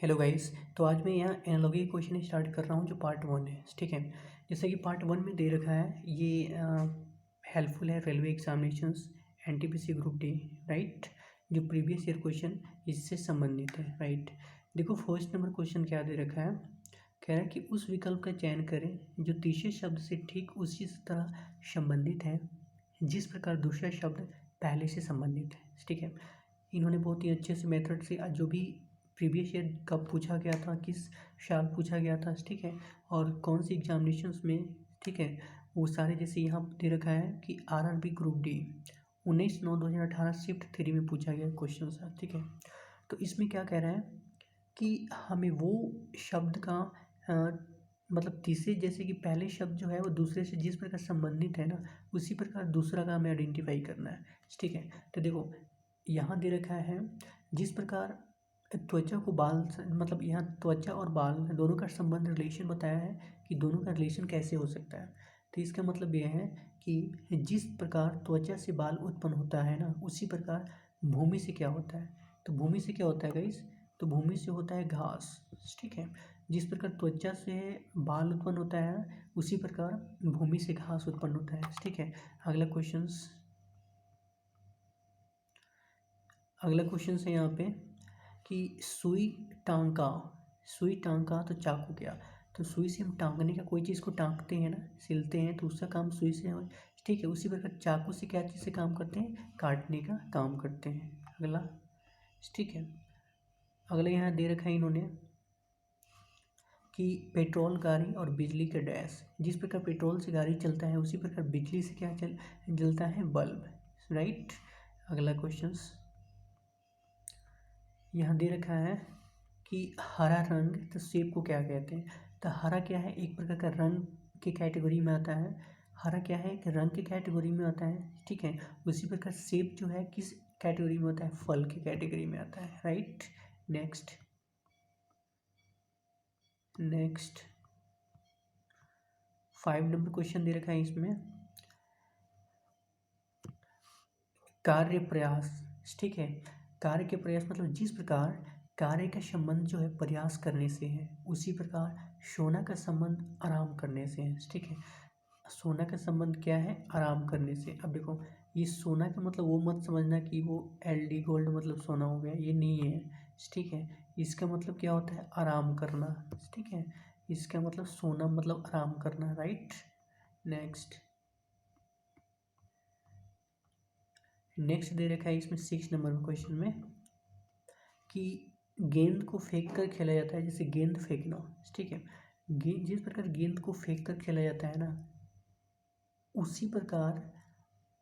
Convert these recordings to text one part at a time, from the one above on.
Hello guys. तो आज मैं यहाँ एनालॉजी क्वेश्चन स्टार्ट कर रहा हूँ जो पार्ट 1 है। ठीक है, जैसे कि पार्ट 1 में दे रखा है ये हेल्पफुल है railway examinations NTPC group D, right. जो प्रीवियस ईयर क्वेश्चन इससे संबंधित है, राइट। देखो फर्स्ट नंबर क्वेश्चन क्या दे रखा है, कह रहा है कि उस विकल्प का चयन करें जो तीसरे शब्द से ठीक उसी तरह संबंधित है जिस प्रकार दूसरा शब्द पहले से संबंधित है। ठीक है, इन्होंने बहुत ही अच्छे से मेथड से जो भी प्रीवियस ईयर कब पूछा गया था, किस साल पूछा गया था, ठीक है, और कौन सी एग्जामिनेशंस में, ठीक है, वो सारे जैसे यहाँ दे रखा है कि आरआरबी ग्रुप डी 19/9/2018 शिफ्ट 3 में पूछा गया क्वेश्चन था। ठीक है, तो इसमें क्या कह रहा है कि हमें वो शब्द का मतलब तीसरे जैसे कि पहले शब्द जो है वो दूसरे से जिस प्रकार संबंधित है ना, उसी प्रकार दूसरा का हमें आइडेंटिफाई करना है। ठीक है, तो देखो यहाँ दे रखा है जिस प्रकार त्वचा को बाल मतलब यहाँ त्वचा और बाल दोनों का संबंध रिलेशन बताया है कि दोनों का रिलेशन कैसे हो सकता है। तो इसका मतलब यह है कि जिस प्रकार त्वचा से बाल उत्पन्न होता है ना, उसी प्रकार भूमि से क्या होता है। तो भूमि से क्या होता है गाइस, तो भूमि से होता है घास। ठीक है, जिस प्रकार त्वचा से बाल उत्पन्न होता है उसी प्रकार भूमि से घास उत्पन्न होता है। ठीक है, अगला क्वेश्चन है यहाँ पे कि सुई टांका तो चाकू क्या। तो सुई से हम टांगने का कोई चीज़ को टांगते हैं ना, सिलते हैं, तो उसका काम सुई से हो। ठीक है, उसी प्रकार चाकू से क्या चीज़ से काम करते हैं, काटने का काम करते हैं। अगला, ठीक है, अगला यहाँ दे रखा है इन्होंने कि पेट्रोल गाड़ी और बिजली के डैश। जिस प्रकार पेट्रोल से गाड़ी चलता है उसी प्रकार बिजली से क्या जलता है, बल्ब, राइट। अगला क्वेश्चन यहाँ दे रखा है कि हरा रंग तो सेब को क्या कहते हैं। तो हरा क्या है, एक प्रकार का रंग के कैटेगरी में आता है। हरा क्या है, एक रंग के कैटेगरी में आता है। ठीक है, उसी प्रकार सेब जो है किस कैटेगरी में होता है, फल के कैटेगरी में आता है, राइट। नेक्स्ट 5 नंबर क्वेश्चन दे रखा है इसमें कार्य प्रयास। ठीक है, कार्य के प्रयास मतलब जिस प्रकार कार्य का संबंध जो है प्रयास करने से है उसी प्रकार सोना का संबंध आराम करने से है। ठीक है, सोना का संबंध क्या है, आराम करने से। अब देखो ये सोना का मतलब वो मत समझना कि वो एलडी गोल्ड मतलब सोना हो गया, ये नहीं है। ठीक है, इसका मतलब क्या होता है, आराम करना। ठीक है, इसका मतलब सोना मतलब आराम करना, राइट। नेक्स्ट दे रखा है इसमें 6 नंबर क्वेश्चन में कि गेंद को फेंक कर खेला जाता है, जैसे गेंद फेंकना। ठीक है, गेंद जिस प्रकार गेंद को फेंक कर खेला जाता है ना, उसी प्रकार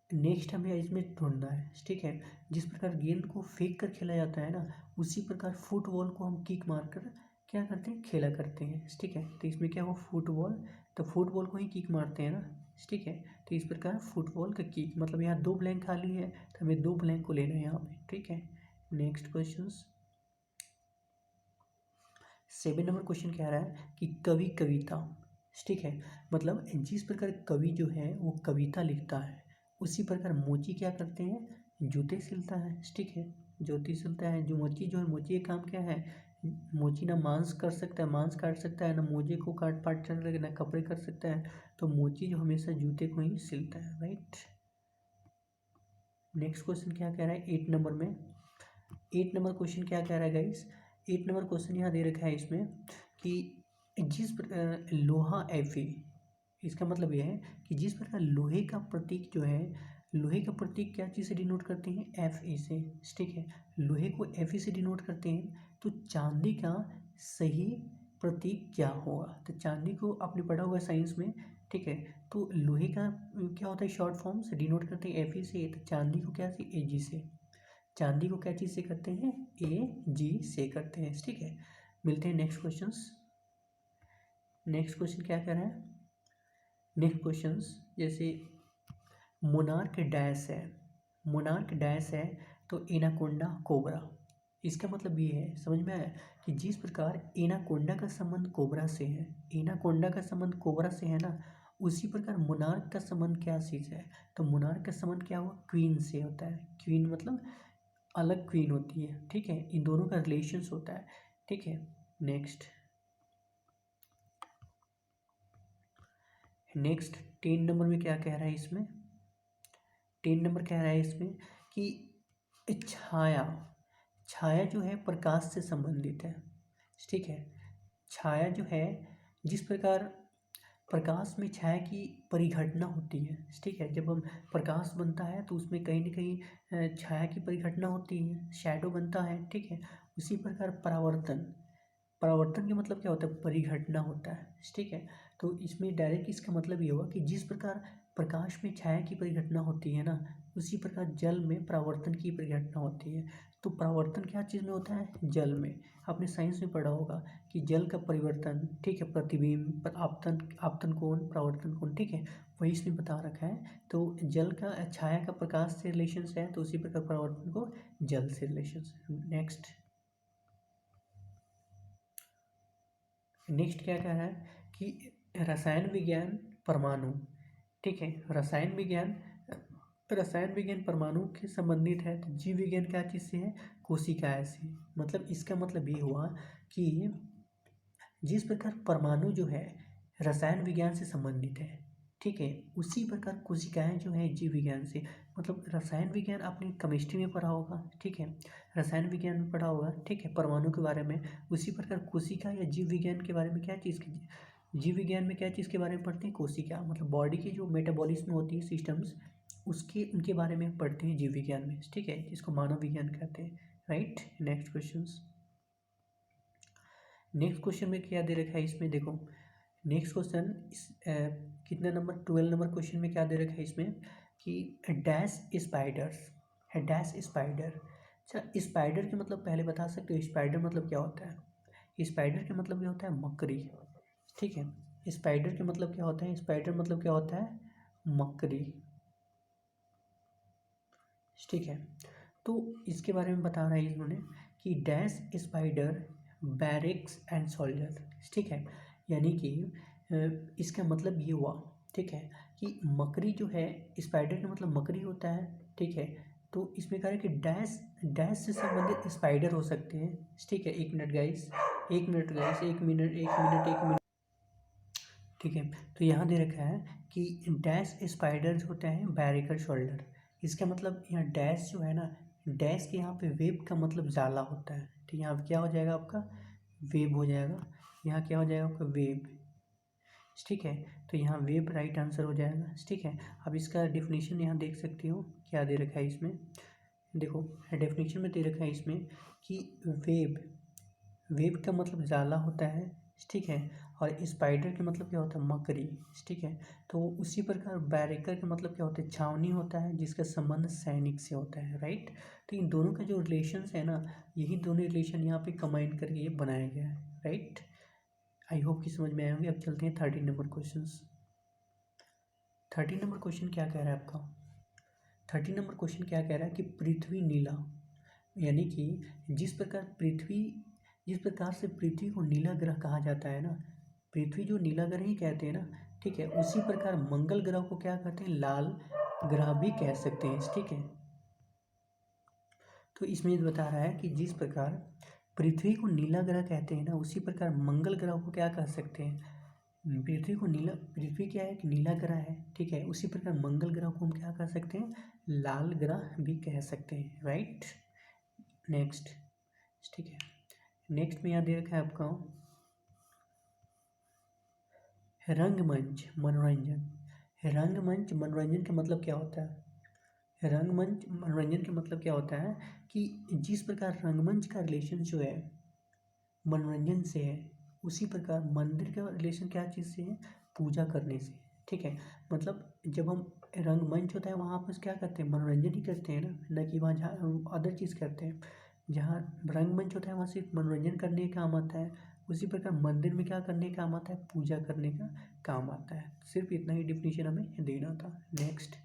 नेक्स्ट हमें इसमें ढूंढना है। ठीक है, जिस प्रकार गेंद को फेंक कर खेला जाता है ना, उसी प्रकार फुटबॉल को हम किक मार कर क्या करते हैं, खेला करते हैं। ठीक है, तो इसमें क्या हो, फुटबॉल, तो फुटबॉल को ही किक मारते हैं ना। ठीक है, तो इस प्रकार फुटबॉल का किक मतलब यहाँ 2 ब्लैंक खाली है तो हमें 2 ब्लैंक को लेना है यहाँ पे। ठीक है, नेक्स्ट क्वेश्चन 7 नंबर क्वेश्चन कह रहा है कि कविता। ठीक है, मतलब जिस प्रकार कवि जो है वो कविता लिखता है उसी प्रकार मोची क्या करते हैं, जूते सिलता है। ठीक है, जूते सिलता है, जो मोची जो है, मोची का काम क्या है, मोची ना मांस कर सकता है, मांस काट सकता है, ना मोजे को काट पाट कर सकता है, ना कपड़े कर सकता है, तो मोची जो हमेशा जूते को ही सिलता है, राइट। नेक्स्ट क्वेश्चन क्या कह रहा है 8 नंबर में, 8 नंबर क्वेश्चन क्या कह रहा है गाइस, 8 नंबर क्वेश्चन यहाँ दे रखा है इसमें कि लोहा Fe, इसका मतलब यह है कि जिस प्रकार लोहे का प्रतीक जो है, लोहे का प्रतीक क्या चीज़ से डिनोट करते हैं, Fe से। ठीक है, लोहे को Fe से डिनोट करते हैं, तो चांदी का सही प्रतीक क्या होगा। तो चांदी को आपने पढ़ा होगा साइंस में। ठीक है, तो लोहे का क्या होता है, शॉर्ट फॉर्म से डिनोट करते हैं Fe से, तो चांदी को क्या से, Ag से। चांदी को क्या चीज़ से करते हैं, Ag से करते हैं। ठीक है, मिलते हैं नेक्स्ट क्वेश्चन क्या कह रहा है, नेक्स्ट क्वेश्चन जैसे मोनार्क डैश है तो एनाकोंडा कोबरा। इसका मतलब ये है, समझ में आया, कि जिस प्रकार एनाकोंडा का संबंध कोबरा से है, एनाकोंडा का संबंध कोबरा से है ना, उसी प्रकार मोनार्क का संबंध क्या चीज़ है, तो मोनार्क का संबंध क्या हुआ, क्वीन से होता है। क्वीन मतलब अलग क्वीन होती है। ठीक है, इन दोनों का रिलेशंस होता है। ठीक है। नेक्स्ट 10 नंबर में क्या कह रहा है इसमें, 10 नंबर कह रहा है इसमें कि छाया, छाया जो है प्रकाश से संबंधित है। ठीक है, छाया जो है, जिस प्रकार प्रकाश में छाया की परिघटना होती है। ठीक है, जब हम प्रकाश बनता है तो उसमें कहीं ना कहीं छाया की परिघटना होती है, शैडो बनता है। ठीक है, उसी प्रकार परावर्तन, परावर्तन का मतलब क्या होता है, परिघटना होता है। ठीक है, तो इसमें डायरेक्ट इसका मतलब ये हुआ कि जिस प्रकार प्रकाश में छाया की परिघटना होती है ना, उसी प्रकार जल में परावर्तन की परिघटना होती है। तो परावर्तन क्या चीज़ में होता है, जल में। आपने साइंस में पढ़ा होगा कि जल का परिवर्तन, ठीक है, प्रतिबिंब, आपतन, आपतन कोण, परावर्तन कोण, ठीक है, वही इसमें बता रखा है। तो जल का, छाया का प्रकाश से रिलेशन है, तो उसी प्रकार परावर्तन को जल से रिलेशन है। नेक्स्ट क्या कह रहा है कि रसायन विज्ञान परमाणु, ठीक है, रसायन विज्ञान, रसायन विज्ञान परमाणु के संबंधित है। तो जीव विज्ञान क्या चीज़ से है, कोशिकाएं से। मतलब इसका मतलब ये हुआ कि जिस प्रकार परमाणु जो है रसायन विज्ञान से संबंधित है, ठीक है, उसी प्रकार कोशिकाएं जो है जीव विज्ञान से। मतलब रसायन विज्ञान आपने केमिस्ट्री में पढ़ा होगा, ठीक है, रसायन विज्ञान में पढ़ा होगा, ठीक है, परमाणु के बारे में। उसी प्रकार कोशिका या जीव विज्ञान के बारे में क्या चीज़ की, जीव विज्ञान में क्या चीज़ के बारे में पढ़ते हैं, कोशिका, मतलब बॉडी की जो मेटाबॉलिज्म होती है, सिस्टम्स, उसके उनके बारे में पढ़ते हैं जीव विज्ञान में। ठीक है, जिसको मानव विज्ञान कहते हैं। Right, next question. Next question में क्या दे रखा है इसमें, देखो नेक्स्ट क्वेश्चन कितना नंबर, 12 नंबर क्वेश्चन में क्या दे रखा है इसमें कि डैश स्पाइडर्स है, डैश स्पाइडर। अच्छा, स्पाइडर के मतलब पहले बता सकते हो, स्पाइडर मतलब क्या होता है। स्पाइडर के मतलब क्या होता है, मकड़ी। ठीक है, स्पाइडर के मतलब क्या होता है, स्पाइडर मतलब क्या होता है, मकड़ी। ठीक है, तो इसके बारे में बता रहा है इन्होंने कि dash spider barracks and soldier. ठीक है, यानी कि इसका मतलब ये हुआ, ठीक है, कि मकड़ी जो है, स्पाइडर का मतलब मकड़ी होता है। ठीक है, तो इसमें कह रहा है कि डैश, डैश से संबंधित स्पाइडर हो सकते हैं। ठीक है, एक मिनट गाइस, एक मिनट गाइस, एक मिनट, एक मिनट, एक मिनट। ठीक है, तो यहाँ दे रखा है कि डैश स्पाइडर्स होते हैं बैरिकर शोल्डर। इसका मतलब यहाँ डैश जो है ना, डैश के यहाँ पे वेब का मतलब जाला होता है। ठीक है, यहाँ पे क्या हो जाएगा आपका, वेब हो जाएगा। यहाँ क्या हो जाएगा आपका, वेब। ठीक है, तो यहाँ वेब राइट आंसर हो जाएगा। ठीक है, अब इसका डेफिनेशन यहाँ देख सकते हो क्या दे रखा है इसमें। देखो डेफिनेशन में दे रखा है इसमें कि वेब, वेब का मतलब जाला होता है। ठीक है, और स्पाइडर का मतलब क्या होता है, मकड़ी। ठीक है, तो उसी प्रकार बैरिकर का मतलब क्या होता है, छावनी होता है, जिसका संबंध सैनिक से होता है। राइट, तो इन दोनों का जो रिलेशंस है ना, यही दोनों रिलेशन यहाँ पे कंबाइन करके ये बनाया गया है। राइट, आई होप कि समझ में आए होंगे। अब चलते हैं 13 नंबर क्वेश्चन। 13 नंबर क्वेश्चन क्या कह रहा है आपका, 13 नंबर क्वेश्चन क्या कह रहा है कि पृथ्वी नीला, यानी कि जिस प्रकार पृथ्वी, जिस प्रकार से पृथ्वी को नीला ग्रह कहा जाता है ना, पृथ्वी जो नीला ग्रह ही कहते हैं ना, ठीक है, उसी प्रकार मंगल ग्रह को क्या कहते हैं, लाल ग्रह भी कह सकते हैं। ठीक है, तो इसमें ये बता रहा है कि जिस प्रकार पृथ्वी को नीला ग्रह कहते हैं ना, उसी प्रकार मंगल ग्रह को क्या कह सकते हैं, पृथ्वी को नीला, पृथ्वी क्या है कि नीला ग्रह है। ठीक है, उसी प्रकार मंगल ग्रह को हम क्या कह सकते हैं, लाल ग्रह भी कह सकते हैं। Right, next. ठीक है, नेक्स्ट में यहाँ दे रखा है आपका रंगमंच मनोरंजन। रंगमंच मनोरंजन का मतलब क्या होता है, रंगमंच मनोरंजन का मतलब क्या होता है कि जिस प्रकार रंगमंच का रिलेशन जो है मनोरंजन से है, उसी प्रकार मंदिर का रिलेशन क्या चीज़ से है, पूजा करने से। ठीक है, मतलब जब हम रंगमंच होता है वहाँ पर क्या करते हैं, मनोरंजन ही करते हैं ना, न कि वहाँ जहाँ अदर चीज़ करते हैं। जहाँ रंगमंच होता है वहाँ सिर्फ मनोरंजन करने का काम आता है। उसी प्रकार मंदिर में क्या करने का काम आता है, पूजा करने का काम आता है। सिर्फ इतना ही डिफिनीशन हमें देना था। नेक्स्ट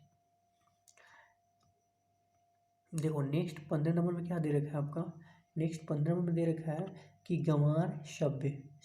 देखो, नेक्स्ट 15 नंबर में क्या दे रखा है आपका, नेक्स्ट 15 में दे रखा है कि गंवार शब्द।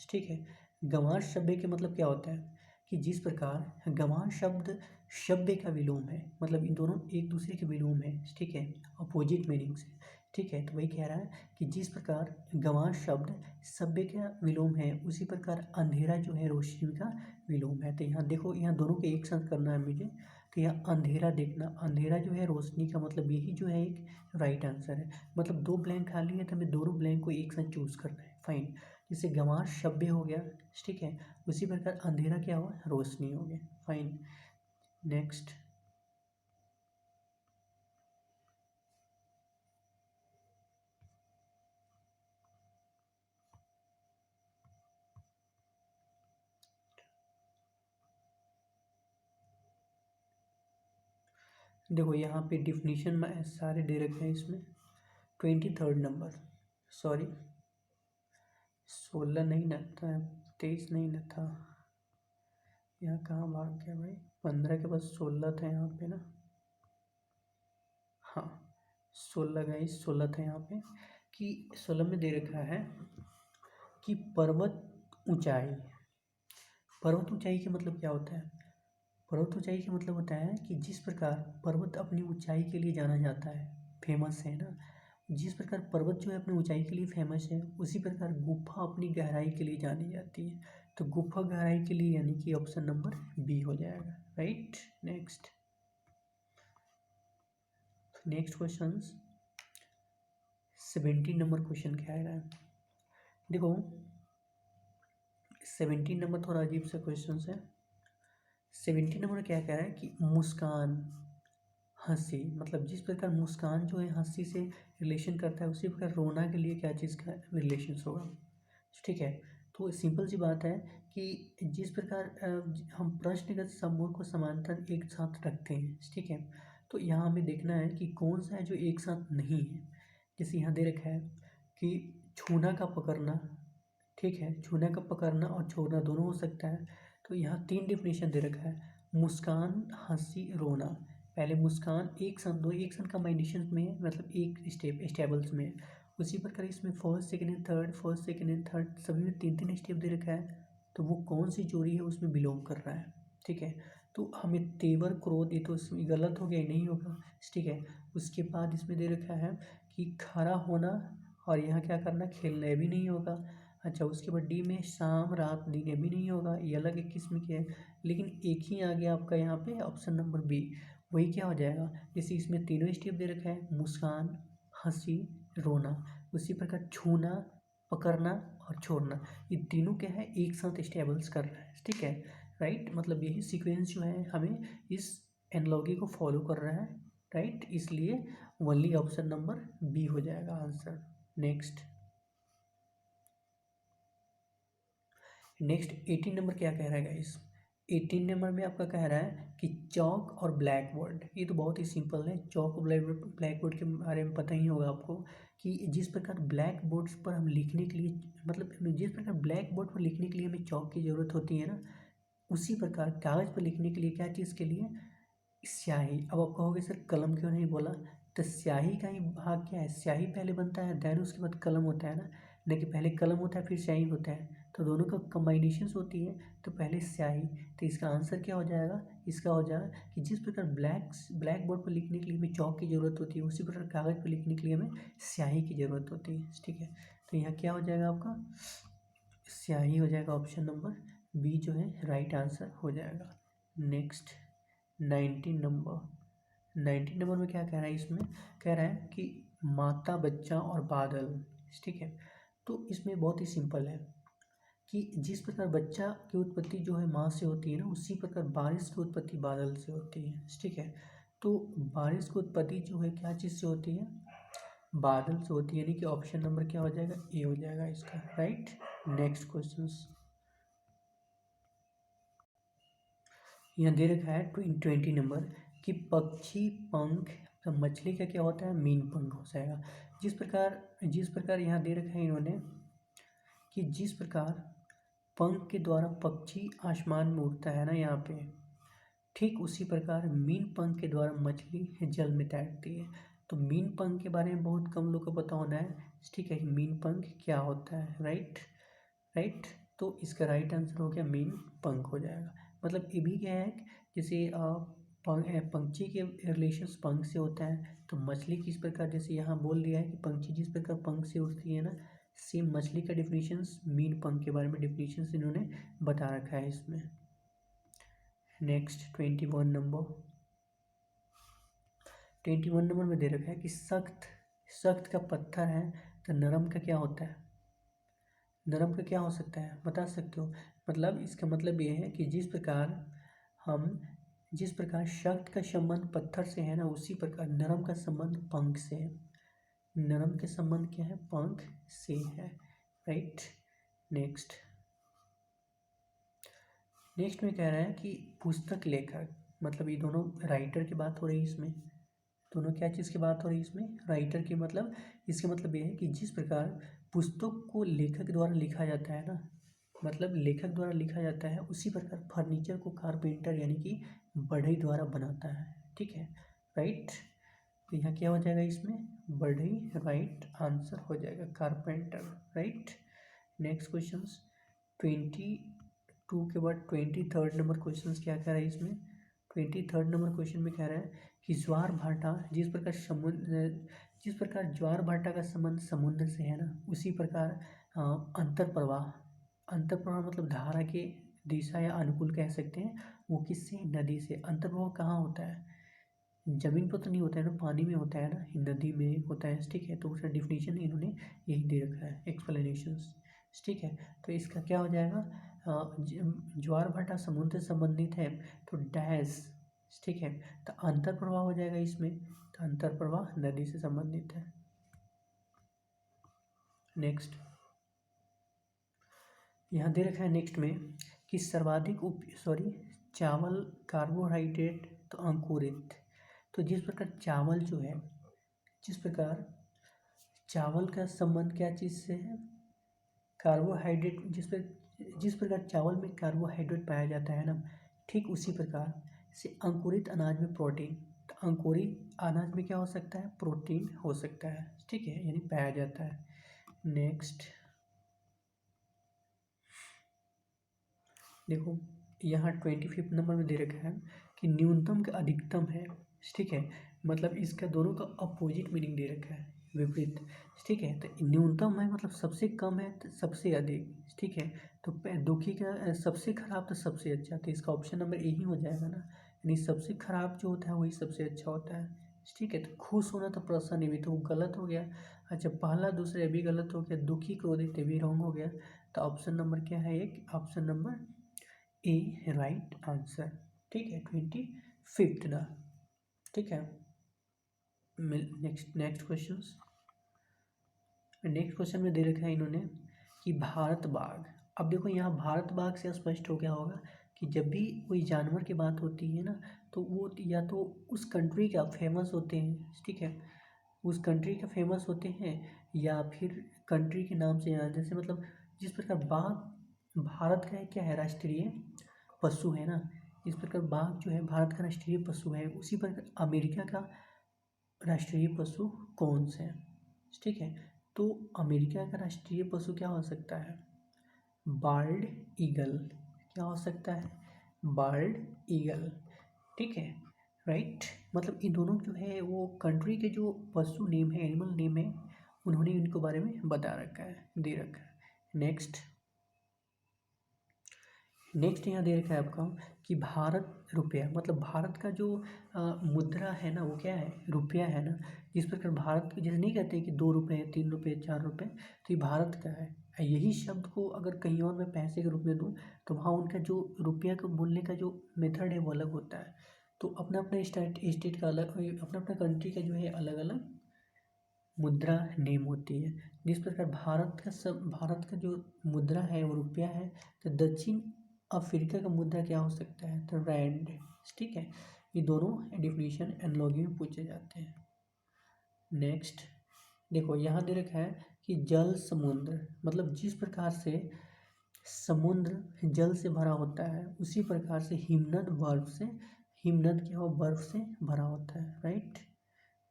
ठीक है, गंवार शब्द के मतलब क्या होता है कि जिस प्रकार गंवार शब्द शब्द का विलोम है, मतलब इन दोनों एक दूसरे के विलोम है। ठीक है, अपोजिट मीनिंग्स है। ठीक है, तो वही कह रहा है कि जिस प्रकार गंवार शब्द सभ्य का विलोम है, उसी प्रकार अंधेरा जो है रोशनी का विलोम है। तो यहाँ देखो, यहाँ दोनों के एक साथ करना है मुझे। तो यहाँ अंधेरा देखना, अंधेरा जो है रोशनी का, मतलब यही जो है एक राइट आंसर है। मतलब दो ब्लैंक खाली है तो हमें दोनों ब्लैंक को एक साथ चूज करना है। फाइन। जैसे गंवार शब्द हो गया, ठीक है, उसी प्रकार अंधेरा क्या हुआ, रोशनी हो गया। फाइन। नेक्स्ट देखो, यहाँ पे डिफिनीशन में सारे दे रखे हैं इसमें। 23rd नंबर, सॉरी 16 नहीं ना था, 23 नहीं ना था, यहाँ कहाँ भाग गया भाई, 15 के बाद 16 था यहाँ पे ना, हाँ 16 गाइस, 16 था यहाँ पे। कि 16 में दे रखा है कि पर्वत ऊंचाई। पर्वत ऊंचाई का मतलब क्या होता है? पर्वत ऊंचाई का मतलब होता है कि जिस प्रकार पर्वत अपनी ऊंचाई के लिए जाना जाता है, फेमस है ना, जिस प्रकार पर्वत जो है अपनी ऊंचाई के लिए फेमस है, उसी प्रकार गुफा अपनी गहराई के लिए जानी जाती है। तो गुफा गहराई के लिए, यानी कि ऑप्शन नंबर बी हो जाएगा। Right. Next next question, 17 number question क्या आ रहा है? देखो 17 नंबर थोड़ा अजीब सा क्वेश्चन है। 17 नंबर क्या कह रहा है कि मुस्कान, हंसी, मतलब जिस प्रकार मुस्कान जो है हंसी से रिलेशन करता है, उसी प्रकार रोना के लिए क्या चीज़ का रिलेशन होगा। ठीक है, तो सिंपल सी बात है कि जिस प्रकार हम प्रश्नगत समूह को समांतर एक साथ रखते हैं, ठीक है, तो यहाँ हमें देखना है कि कौन सा है जो एक साथ नहीं है। जैसे यहाँ दे रखा है कि छूना का पकड़ना, ठीक है, छूने का पकड़ना और छोड़ना दोनों हो सकता है। तो यहाँ तीन डिफिनेशन दे रखा है, मुस्कान, हंसी, रोना। पहले मुस्कान एक साथ, दो एक साथ कम्बाइनेशन में है, मतलब एक स्टेप स्टेबल्स में है। उसी प्रकार इसमें first second and third, first second and third सभी में तीन तीन स्टेप दे रखा है। तो वो कौन सी जोड़ी है उसमें बिलोंग कर रहा है। ठीक है, तो हमें तेवर, क्रोध, ये तो इसमें गलत हो गया, नहीं होगा। ठीक है, उसके बाद इसमें दे रखा है कि खड़ा होना, और यहाँ क्या करना, खेलना भी नहीं होगा। अच्छा, उसके बाद डी में शाम, रात, दिन, ये भी नहीं होगा, ये अलग एक किस्म के है। लेकिन एक ही आ गया आपका यहाँ पे ऑप्शन नंबर बी, वही क्या हो जाएगा। जैसे इसमें तीनों स्टेप दे रखा है, मुस्कान, हंसी, रोना, उसी प्रकार छूना, पकड़ना और छोड़ना, ये तीनों क्या है, एक साथ स्टेबल्स कर रहा है। ठीक है, राइट, मतलब यही सीक्वेंस जो है हमें इस एनालॉजी को फॉलो कर रहा है। राइट, इसलिए ओनली ऑप्शन नंबर बी हो जाएगा आंसर। नेक्स्ट 18 नंबर क्या कह रहा है गाइस? 18 नंबर में आपका कह रहा है कि चौक और ब्लैक बोर्ड। ये तो बहुत ही सिंपल है, चौक और ब्लैक बोर्ड के बारे में पता ही होगा आपको कि जिस प्रकार ब्लैक बोर्ड्स पर हम लिखने के लिए, मतलब जिस प्रकार ब्लैक बोर्ड पर लिखने के लिए हमें चौक की ज़रूरत होती है ना, उसी प्रकार कागज़ पर लिखने के लिए क्या चीज़ के लिए, स्याही। अब आप कहोगे सर कलम क्यों नहीं बोला? तो स्याही का ही भाग क्या है, स्याही पहले बनता है, देन उसके बाद कलम होता है ना, नहीं कि पहले कलम होता है फिर स्याही होता है। तो दोनों का कम्बाइनेशन होती है, तो पहले स्याही। तो इसका आंसर क्या हो जाएगा, इसका हो जाएगा कि जिस प्रकार ब्लैक बोर्ड पर लिखने के लिए हमें चौक की ज़रूरत होती है, उसी प्रकार कागज़ पर लिखने के लिए हमें स्याही की ज़रूरत होती है। ठीक है, तो यहाँ क्या हो जाएगा आपका, स्याही हो जाएगा, ऑप्शन नंबर बी जो है राइट आंसर हो जाएगा। नेक्स्ट 19 नंबर में क्या कह रहा है, इसमें कह रहा है कि माता, बच्चा और बादल। ठीक है, तो इसमें बहुत ही सिंपल है कि जिस प्रकार बच्चा की उत्पत्ति जो है माँ से होती है ना, उसी प्रकार बारिश की उत्पत्ति बादल से होती है। ठीक है, तो बारिश की उत्पत्ति जो है क्या चीज़ से होती है, बादल से होती है, यानी कि ऑप्शन नंबर क्या हो जाएगा, ए हो जाएगा इसका। राइट। नेक्स्ट क्वेश्चन, यहाँ दे रखा है 20 नंबर कि पक्षी पंख, तो मछली का क्या होता है, मीन पंख हो जाएगा। जिस प्रकार यहाँ दे रखा है इन्होंने कि जिस प्रकार पंख के द्वारा पक्षी आसमान में उड़ता है ना यहाँ पे, ठीक उसी प्रकार मीन पंख के द्वारा मछली जल में तैरती है। तो मीन पंख के बारे में बहुत कम लोग को पता होना है। ठीक है, मीन पंख क्या होता है। राइट। राइट, तो इसका राइट आंसर हो गया मीन पंख हो जाएगा। मतलब ये भी क्या है, जैसे पंछी के रिलेशंस पंख से होता है, तो मछली किस प्रकार, जैसे यहाँ बोल दिया है कि पंछी जिस प्रकार पंख से उड़ती है ना, सेम मछली का डिफिनीशंस मीन पंख के बारे में डिफिनीशंस इन्होंने बता रखा है इसमें। नेक्स्ट 21 नंबर में दे रखा है कि सख्त का पत्थर है तो नरम का क्या होता है, नरम का क्या हो सकता है बता सकते हो। मतलब इसका मतलब ये है कि जिस प्रकार सख्त का संबंध पत्थर से है ना, उसी प्रकार नरम का संबंध पंख से है। नरम के संबंध क्या है, पंख से है, राइट। नेक्स्ट में कह रहा है कि पुस्तक लेखक, मतलब ये दोनों राइटर की बात हो रही है इसमें, दोनों क्या चीज़ की बात हो रही है इसमें, राइटर की। मतलब इसका मतलब ये है कि जिस प्रकार पुस्तक को लेखक द्वारा लिखा जाता है ना, मतलब लेखक द्वारा लिखा जाता है, उसी प्रकार फर्नीचर को कारपेंटर यानी कि बढ़ई द्वारा बनाता है, ठीक है, राइट। तो यहाँ क्या हो जाएगा इसमें, बढ़ई, राइट आंसर हो जाएगा कारपेंटर, राइट। नेक्स्ट क्वेश्चन 22 के बाद 23rd नंबर क्वेश्चन क्या कह रहा है इसमें। 23rd नंबर क्वेश्चन में कह रहा है कि ज्वार भाटा जिस प्रकार ज्वार भाटा का संबंध समुद्र से है ना, उसी प्रकार अंतर प्रवाह मतलब धारा के दिशा या अनुकूल कह सकते हैं, वो किससे, नदी से। अंतर प्रवाह कहाँ होता है, जमीन पर तो नहीं होता है ना, पानी में होता है ना, नदी में होता है, ठीक है। तो उसका डिफिनीशन इन्होंने यही दे रखा है, एक्सप्लेनेशंस, ठीक है। तो इसका क्या हो जाएगा, ज्वार भाटा समुद्र से संबंधित है तो डैश, ठीक है। तो अंतर प्रवाह हो जाएगा इसमें, तो अंतर प्रवाह नदी से संबंधित है। नेक्स्ट यहाँ दे रखा है नेक्स्ट में कि सर्वाधिक चावल कार्बोहाइड्रेट तो अंकुरित। तो जिस प्रकार चावल जो है, जिस प्रकार चावल का संबंध क्या चीज़ से है, कार्बोहाइड्रेट, जिस प्रकार चावल में कार्बोहाइड्रेट पाया जाता है ना, ठीक उसी प्रकार से अंकुरित अनाज में प्रोटीन, तो अंकुरित अनाज में क्या हो सकता है, प्रोटीन हो सकता है, ठीक है, यानी पाया जाता है। नेक्स्ट देखो यहाँ 25 नंबर में दे रखा है कि न्यूनतम का अधिकतम है, ठीक है। मतलब इसका दोनों का अपोजिट मीनिंग दे रखा है, विपरीत, ठीक है। तो न्यूनतम है मतलब सबसे कम है तो सबसे अधिक, ठीक है। तो दुखी का सबसे खराब तो सबसे अच्छा, तो इसका ऑप्शन नंबर ए ही हो जाएगा ना, यानी सबसे खराब जो होता है वही सबसे अच्छा होता है, ठीक है। तो खुश होना तो प्रसन्न भी, तो वो गलत हो गया। अच्छा पहला दूसरा भी गलत हो गया, दुखी क्रोधित भी रॉन्ग हो गया। तो ऑप्शन नंबर क्या है, एक ऑप्शन नंबर ए राइट आंसर, ठीक है। 25 ना, ठीक है। नेक्स्ट क्वेश्चन में दे रखा है इन्होंने कि भारत बाघ। अब देखो यहाँ भारत बाघ से स्पष्ट हो गया होगा कि जब भी कोई जानवर की बात होती है ना, तो वो या तो उस कंट्री का फेमस होते हैं, ठीक है, उस कंट्री का फेमस होते हैं, या फिर कंट्री के नाम से यहाँ, जैसे मतलब जिस प्रकार बाघ भारत का क्या है, राष्ट्रीय पशु है ना, इस प्रकार बाघ जो है भारत का राष्ट्रीय पशु है, उसी प्रकार अमेरिका का राष्ट्रीय पशु कौन सा है, ठीक है। तो अमेरिका का राष्ट्रीय पशु क्या हो सकता है, बाल्ड ईगल, क्या हो सकता है, बाल्ड ईगल, ठीक है, राइट। मतलब इन दोनों जो है वो कंट्री के जो पशु नेम है, एनिमल नेम है, उन्होंने इनको बारे में बता रखा है, दे रखा है। नेक्स्ट यहाँ दे रखा है आपका कि भारत रुपया, मतलब भारत का जो मुद्रा है ना, वो क्या है, रुपया है ना। जिस प्रकार भारत जैसे नहीं कहते हैं कि 2 रुपये 3 रुपये 4 रुपये, तो ये भारत का है। यही शब्द को अगर कहीं और मैं पैसे के रूप में दूँ, तो वहाँ उनका जो रुपया को बोलने का जो मेथड है वो अलग होता है। तो अपना अपना स्टेट का अलग, अपना अपना कंट्री का जो है अलग अलग मुद्रा नेम होती है। जिस प्रकार भारत का जो मुद्रा है वो रुपया है, तो दक्षिण अफ्रीका का मुद्रा क्या हो सकता है, तो रैंड, ठीक है। ये दोनों डिफिनीशन एनालॉजी में पूछे जाते हैं। नेक्स्ट देखो यहाँ दे रखा है कि जल समुद्र, मतलब जिस प्रकार से समुद्र जल से भरा होता है, उसी प्रकार से हिमनद क्या हो, बर्फ से भरा होता है, राइट।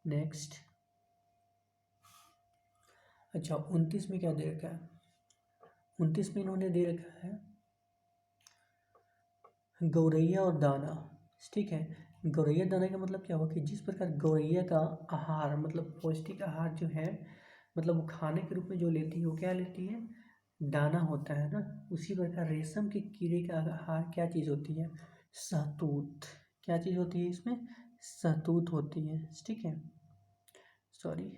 नेक्स्ट अच्छा 29 में क्या दे रखा है, 29 में इन्होंने दे रखा है गौरैया और दाना, ठीक है। गौरैया दाना का मतलब क्या हुआ कि जिस प्रकार गौरैया का आहार मतलब पौष्टिक आहार जो है मतलब वो खाने के रूप में जो लेती है वो क्या लेती है, दाना होता है ना। उसी प्रकार रेशम के कीड़े का आहार क्या चीज़ होती है, शहतूत। क्या चीज़ होती है इसमें, शहतूत होती है, ठीक है। सॉरी,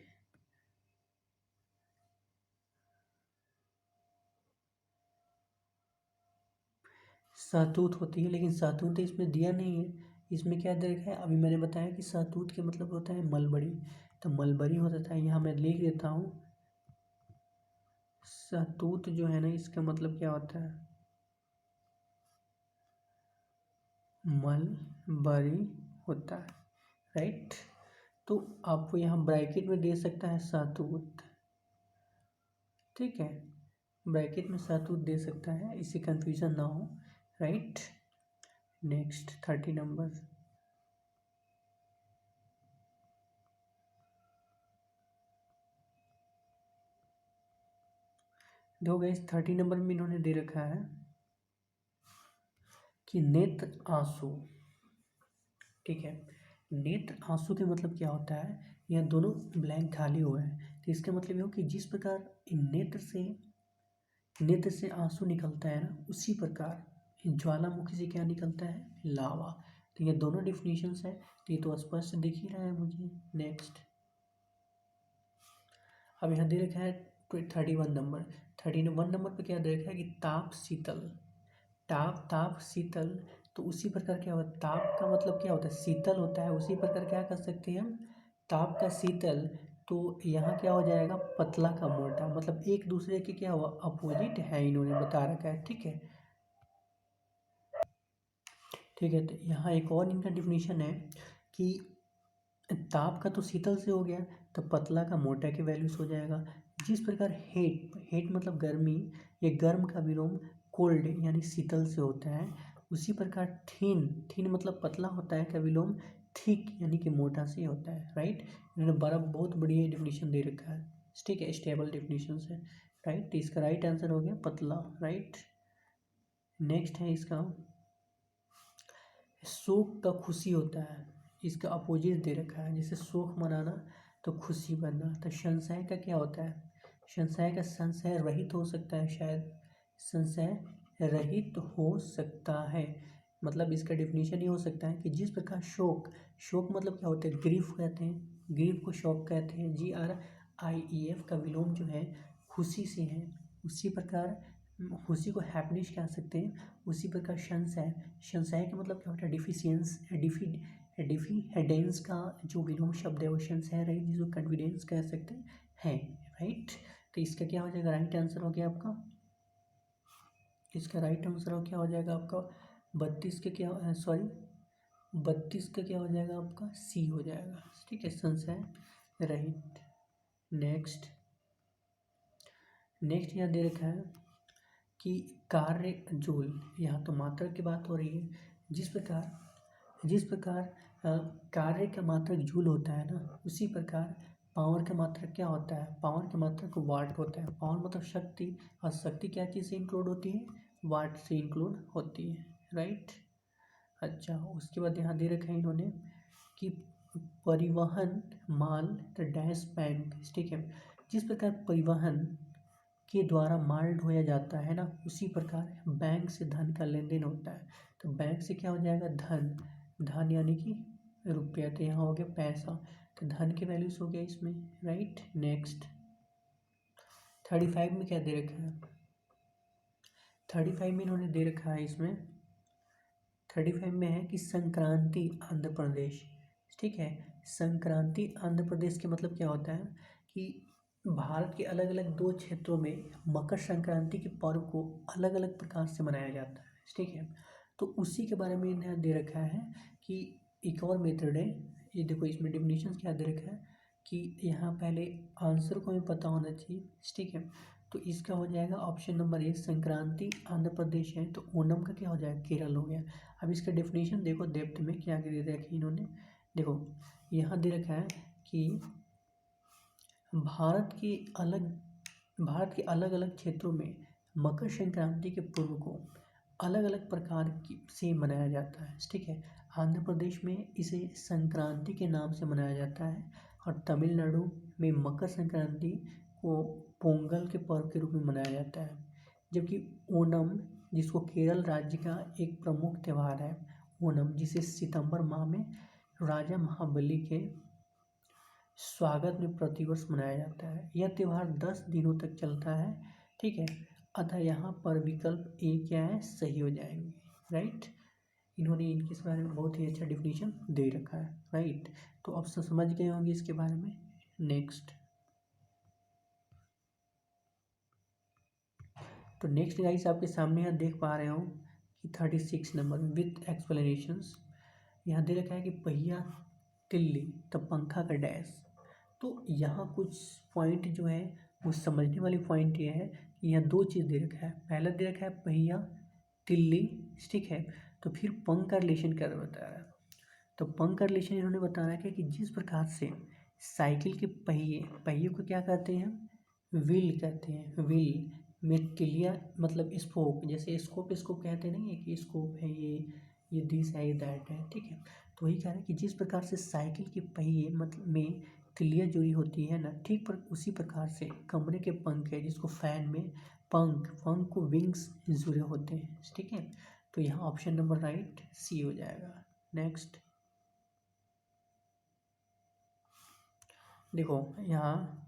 शहतूत होती है, लेकिन शहतूत तो इसमें दिया नहीं है। इसमें क्या दे रखा है, अभी मैंने बताया कि शहतूत के मतलब होता है मलबरी, तो मलबरी होता था, यहाँ मैं लिख देता हूँ। शहतूत जो है ना इसका मतलब क्या होता है, मलबरी होता है, राइट। तो आपको यहाँ ब्रैकेट में दे सकता है शहतूत, ठीक है, ब्रैकेट में शहतूत दे सकता है, इससे कंफ्यूजन ना हो, राइट। नेक्स्ट 30 नंबर, दो गाइस 30 नंबर में इन्होंने दे रखा है कि नेत्र आंसू, ठीक है। नेत्र आंसू के मतलब क्या होता है, यह दोनों ब्लैंक खाली हुए हैं, तो इसका मतलब ये हो कि जिस प्रकार नेत्र से आंसू निकलता है ना, उसी प्रकार ज्वालामुखी से क्या निकलता है, लावा। तो ये दोनों डिफिनीशंस है, तो ये तो स्पष्ट दिख ही रहा है मुझे। नेक्स्ट, अब यहाँ दे रखा है 31 नंबर, 31 नंबर पे क्या दे रखा है कि ताप शीतल, ताप शीतल। तो उसी प्रकार क्या होता है, ताप का मतलब क्या होता है, शीतल होता है, उसी प्रकार क्या कर सकते हैं हम, ताप का शीतल। तो यहाँ क्या हो जाएगा, पतला का मोटा, मतलब एक दूसरे के क्या हुआ, अपोजिट है, इन्होंने बता रखा है, ठीक है। ठीक है, तो यहाँ एक और इनका डिफिनीशन है कि ताप का तो शीतल से हो गया, तो पतला का मोटा के वैल्यूज हो जाएगा। जिस प्रकार हेट मतलब गर्मी, ये गर्म का विलोम कोल्ड यानी शीतल से होता है, उसी प्रकार थीन मतलब पतला होता है का विलोम थिक यानी कि मोटा से होता है, राइट। इन्होंने बड़ा बहुत बढ़िया डेफिनेशन दे रखा है, ठीक है, स्टेबल डेफिनेशन है, राइट। तो इसका राइट आंसर हो गया पतला, राइट। नेक्स्ट है इसका, शोक का खुशी होता है, इसका अपोजिट दे रखा है, जैसे शोक मनाना तो खुशी बनना। तो संशय का क्या होता है, संशय का संशय रहित हो सकता है, शायद संशय रहित हो सकता है, मतलब इसका डिफिनीशन ये हो सकता है कि जिस प्रकार शोक मतलब क्या होता है, ग्रीफ कहते हैं, ग्रीफ को शोक कहते हैं, GRIEF का विलोम जो है खुशी से है, उसी प्रकार खुशी को हैप्पीनेस कह सकते हैं। उसी प्रकार संशय का मतलब क्या होता है, डिफिडेंस का जो विलोम शब्द है वो संशय रहित, जिसको कॉन्फिडेंस कह सकते हैं, राइट। तो इसका क्या हो जाएगा, राइट आंसर हो गया आपका, इसका राइट आंसर हो क्या हो जाएगा आपका 32 का क्या, सॉरी 32 का क्या हो जाएगा आपका, सी हो जाएगा, ठीक है, संशय रहित। नेक्स्ट यहाँ दे रखा है कि कार्य जूल, यहाँ तो मात्रा की बात हो रही है। जिस प्रकार कार्य का मात्रक जूल होता है ना, उसी प्रकार पावर का मात्रक क्या होता है, पावर का मात्रक वाट होता है। पावर मतलब शक्ति, और शक्ति क्या चीज़ से इंक्लूड होती है, वाट से इंक्लूड होती है, राइट। अच्छा, उसके बाद यहाँ दे रखा है इन्होंने कि परिवहन माल द डैश बैंक, ठीक है। जिस प्रकार परिवहन के द्वारा माल ढोया जाता है ना, उसी प्रकार बैंक से धन का लेन देन होता है। तो बैंक से क्या हो जाएगा, धन यानी कि रुपया, तो यहाँ हो गया पैसा, तो धन की वैल्यूज हो गया इसमें, राइट। नेक्स्ट 35 में क्या दे रखा है, 35 में इन्होंने दे रखा है इसमें, 35 में है कि संक्रांति आंध्र प्रदेश, ठीक है। संक्रांति आंध्र प्रदेश के मतलब क्या होता है कि भारत के अलग अलग दो क्षेत्रों में मकर संक्रांति के पर्व को अलग अलग प्रकार से मनाया जाता है, ठीक है। तो उसी के बारे में इन्हें दे रखा है कि एक और मेथड है, ये देखो इसमें डिफिनीशन क्या दे रखा है कि यहाँ पहले आंसर को हमें पता होना चाहिए, ठीक है। तो इसका हो जाएगा option number A, Sankranti Andhra Pradesh है, तो ओणम का क्या हो जाएगा, केरल हो गया। अब इसका डेफिनेशन देखो डेप्थ में क्या दे रखा है इन्होंने, देखो यहाँ दे रखा है कि भारत के अलग अलग क्षेत्रों में मकर संक्रांति के पूर्व को अलग अलग प्रकार की से मनाया जाता है, ठीक है। आंध्र प्रदेश में इसे संक्रांति के नाम से मनाया जाता है और तमिलनाडु में मकर संक्रांति को पोंगल के पर्व के रूप में मनाया जाता है। जबकि ओणम, जिसको केरल राज्य का एक प्रमुख त्यौहार है, ओणम, जिसे सितंबर माह में राजा महाबली के स्वागत में प्रतिवर्ष मनाया जाता है। यह त्यौहार 10 दिनों तक चलता है, ठीक है। अतः यहाँ पर विकल्प ए क्या है, सही हो जाएंगे, राइट। इन्होंने इनके इस बारे में बहुत ही अच्छा डिफिनीशन दे रखा है, राइट। तो अब समझ गए होंगे इसके बारे में। नेक्स्ट, तो नेक्स्ट गाइस आपके सामने यहाँ देख पा रहे हो कि 36 नंबर विथ एक्सप्लेनेशंस यहाँ दे रखा है कि पहिया, तिल्ली, तब पंखा का डैश। तो यहाँ कुछ पॉइंट जो है वो समझने वाली पॉइंट ये है कि यहाँ दो चीज़ दे रखा है। पहला दे रखा है पहिया, तिल्ली, ठीक है। तो फिर पंख का रिलेशन क्या बता रहा है, तो पंख का रिलेशन इन्होंने बता रहा है कि जिस प्रकार से साइकिल के पहिए को क्या कहते हैं, व्हील कहते हैं। व्हील में तिलिया मतलब स्पोक, जैसे स्कोप कहते नहीं है कि स्कोप है ये दिस है, ये दैट है, ठीक है। तो वही कह रहा है कि जिस प्रकार से साइकिल के पहिए मतलब में तिलिया जुड़ी होती है ना, ठीक पर उसी प्रकार से कमरे के पंख है, जिसको फैन में पंख को विंग्स जुड़े होते हैं, ठीक है। तो यहाँ ऑप्शन नंबर राइट सी हो जाएगा। नेक्स्ट देखो यहाँ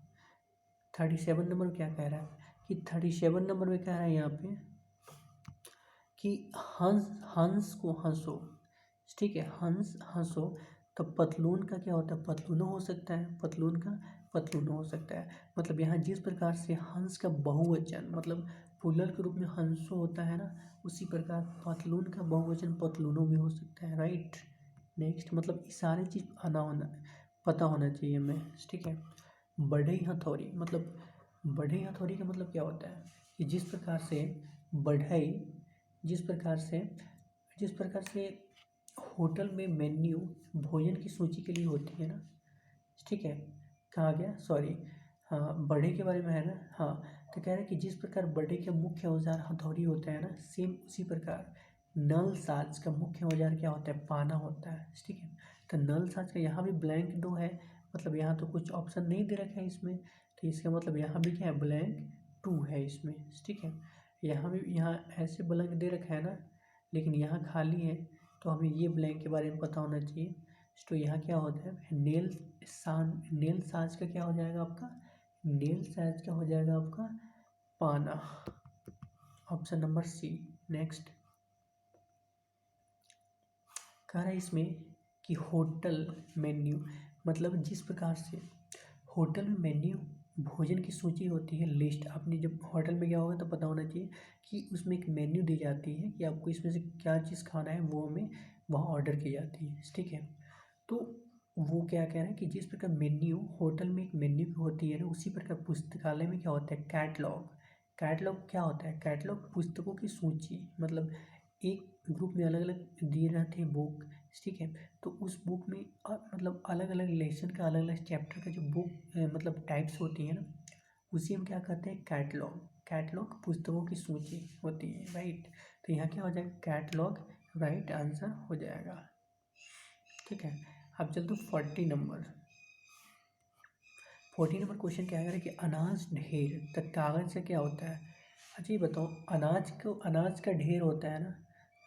37 नंबर क्या कह रहा है कि 37 नंबर में कह रहा है यहाँ पे कि हंस को हंसो, ठीक है। हंस हंसो, तो पतलून का क्या होता है, पतलूनो हो सकता है, पतलून का पतलूनो हो सकता है। मतलब यहाँ जिस प्रकार से हंस का बहुवचन मतलब प्लूरल के रूप में हंसो होता है ना, उसी प्रकार पतलून का बहुवचन पतलूनो भी हो सकता है, राइट। नेक्स्ट, मतलब सारी चीज़ पता होना चाहिए हमें, ठीक है। बढ़ई हथौड़ी, मतलब बढ़ई हथौड़ी का मतलब क्या होता है कि जिस प्रकार से बढ़ई, जिस प्रकार से होटल में मेन्यू भोजन की सूची के लिए होती है ना, ठीक है। कहाँ गया, सॉरी, हाँ बढ़ई के बारे में है ना, हाँ। तो कह रहे हैं कि जिस प्रकार बढ़ई का मुख्य औजार हथौड़ी होता है ना, सेम उसी प्रकार नल साज का मुख्य औजार क्या होता है, पाना होता है, ठीक है। तो नल साज का यहाँ भी ब्लैंक दो है, मतलब यहाँ तो कुछ ऑप्शन नहीं दे रखा है इसमें, तो इसका मतलब यहाँ भी क्या है, ब्लैंक 2 है इसमें, ठीक है। यहाँ भी यहाँ ऐसे ब्लैंक दे रखा है ना, लेकिन यहाँ खाली है, तो हमें ये ब्लैंक के बारे में पता होना चाहिए। तो यहाँ क्या होता है, नेल साज का क्या हो जाएगा आपका, नेल साज का हो जाएगा आपका पाना, ऑप्शन नंबर सी। नेक्स्ट कह रहा है इसमें कि होटल मेन्यू, मतलब जिस प्रकार से होटल में मेन्यू भोजन की सूची होती है, लिस्ट, आपने जब होटल में गया होगा तो पता होना चाहिए कि उसमें एक मेन्यू दी जाती है कि आपको इसमें से क्या चीज़ खाना है, वो हमें वहाँ ऑर्डर की जाती है, ठीक है। तो वो क्या कह रहा है कि जिस प्रकार मेन्यू होटल में एक मेन्यू होती है ना, उसी प्रकार पुस्तकालय में क्या होता है, कैटलॉग। कैटलॉग क्या होता है, कैटलॉग पुस्तकों की सूची, मतलब एक ग्रुप में अलग अलग दिए रहते हैं बुक, ठीक है। तो उस बुक में मतलब अलग अलग लेसन का, अलग अलग चैप्टर का जो बुक मतलब टाइप्स होती है ना, उसी हम क्या कहते हैं, कैटलॉग। कैटलॉग पुस्तकों की सूची होती है, राइट। तो यहाँ क्या हो जाएगा, कैटलॉग राइट आंसर हो जाएगा, ठीक है। अब चलते 40 नंबर क्वेश्चन क्या है कि अनाज ढेर तक कागज का क्या होता है। अच्छा ये बताओ, अनाज का ढेर होता है ना,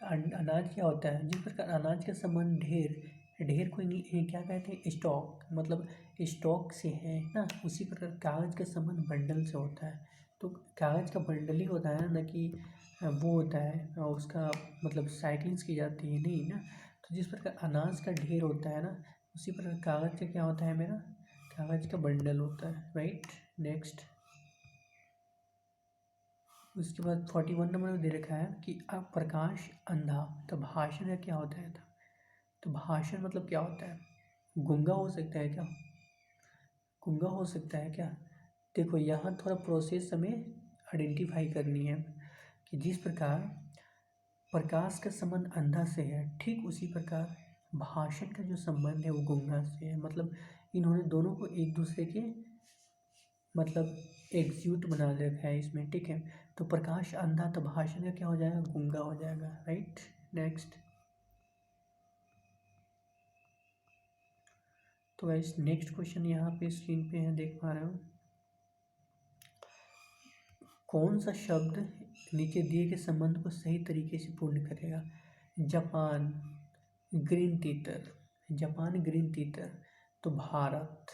अनाज क्या होता है, जिस प्रकार अनाज का संबंध ढेर को क्या कहते हैं, स्टॉक, मतलब स्टॉक से है ना, उसी प्रकार कागज का संबंध बंडल से होता है। तो कागज का बंडल ही होता है ना कि वो होता है और उसका मतलब साइक्लिंग की जाती है नहीं ना। तो जिस प्रकार अनाज का ढेर होता है ना, उसी प्रकार कागज का क्या होता है मेरा, कागज का बंडल होता है, राइट। नेक्स्ट उसके बाद 41 नंबर में दे रखा है कि प्रकाश अंधा, तो भाषण का क्या होता है था, तो भाषण मतलब क्या होता है, गूंगा हो सकता है क्या, गूंगा हो सकता है क्या। देखो यहाँ थोड़ा प्रोसेस हमें आइडेंटिफाई करनी है कि जिस प्रकार प्रकाश का संबंध अंधा से है, ठीक उसी प्रकार भाषण का जो संबंध है वो गूंगा से है। मतलब इन्होंने दोनों को एक दूसरे के मतलब एग्जीक्यूट बना रखा है इसमें, ठीक है। तो प्रकाश अंधा, तो भाषण का क्या हो जाएगा, गूंगा हो जाएगा, राइट। नेक्स्ट, तो गाइस नेक्स्ट क्वेश्चन यहाँ पे स्क्रीन पे है, देख पा रहे हो। कौन सा शब्द नीचे दिए गए संबंध को सही तरीके से पूर्ण करेगा। जापान ग्रीन तीतर, जापान ग्रीन तीतर, तो भारत,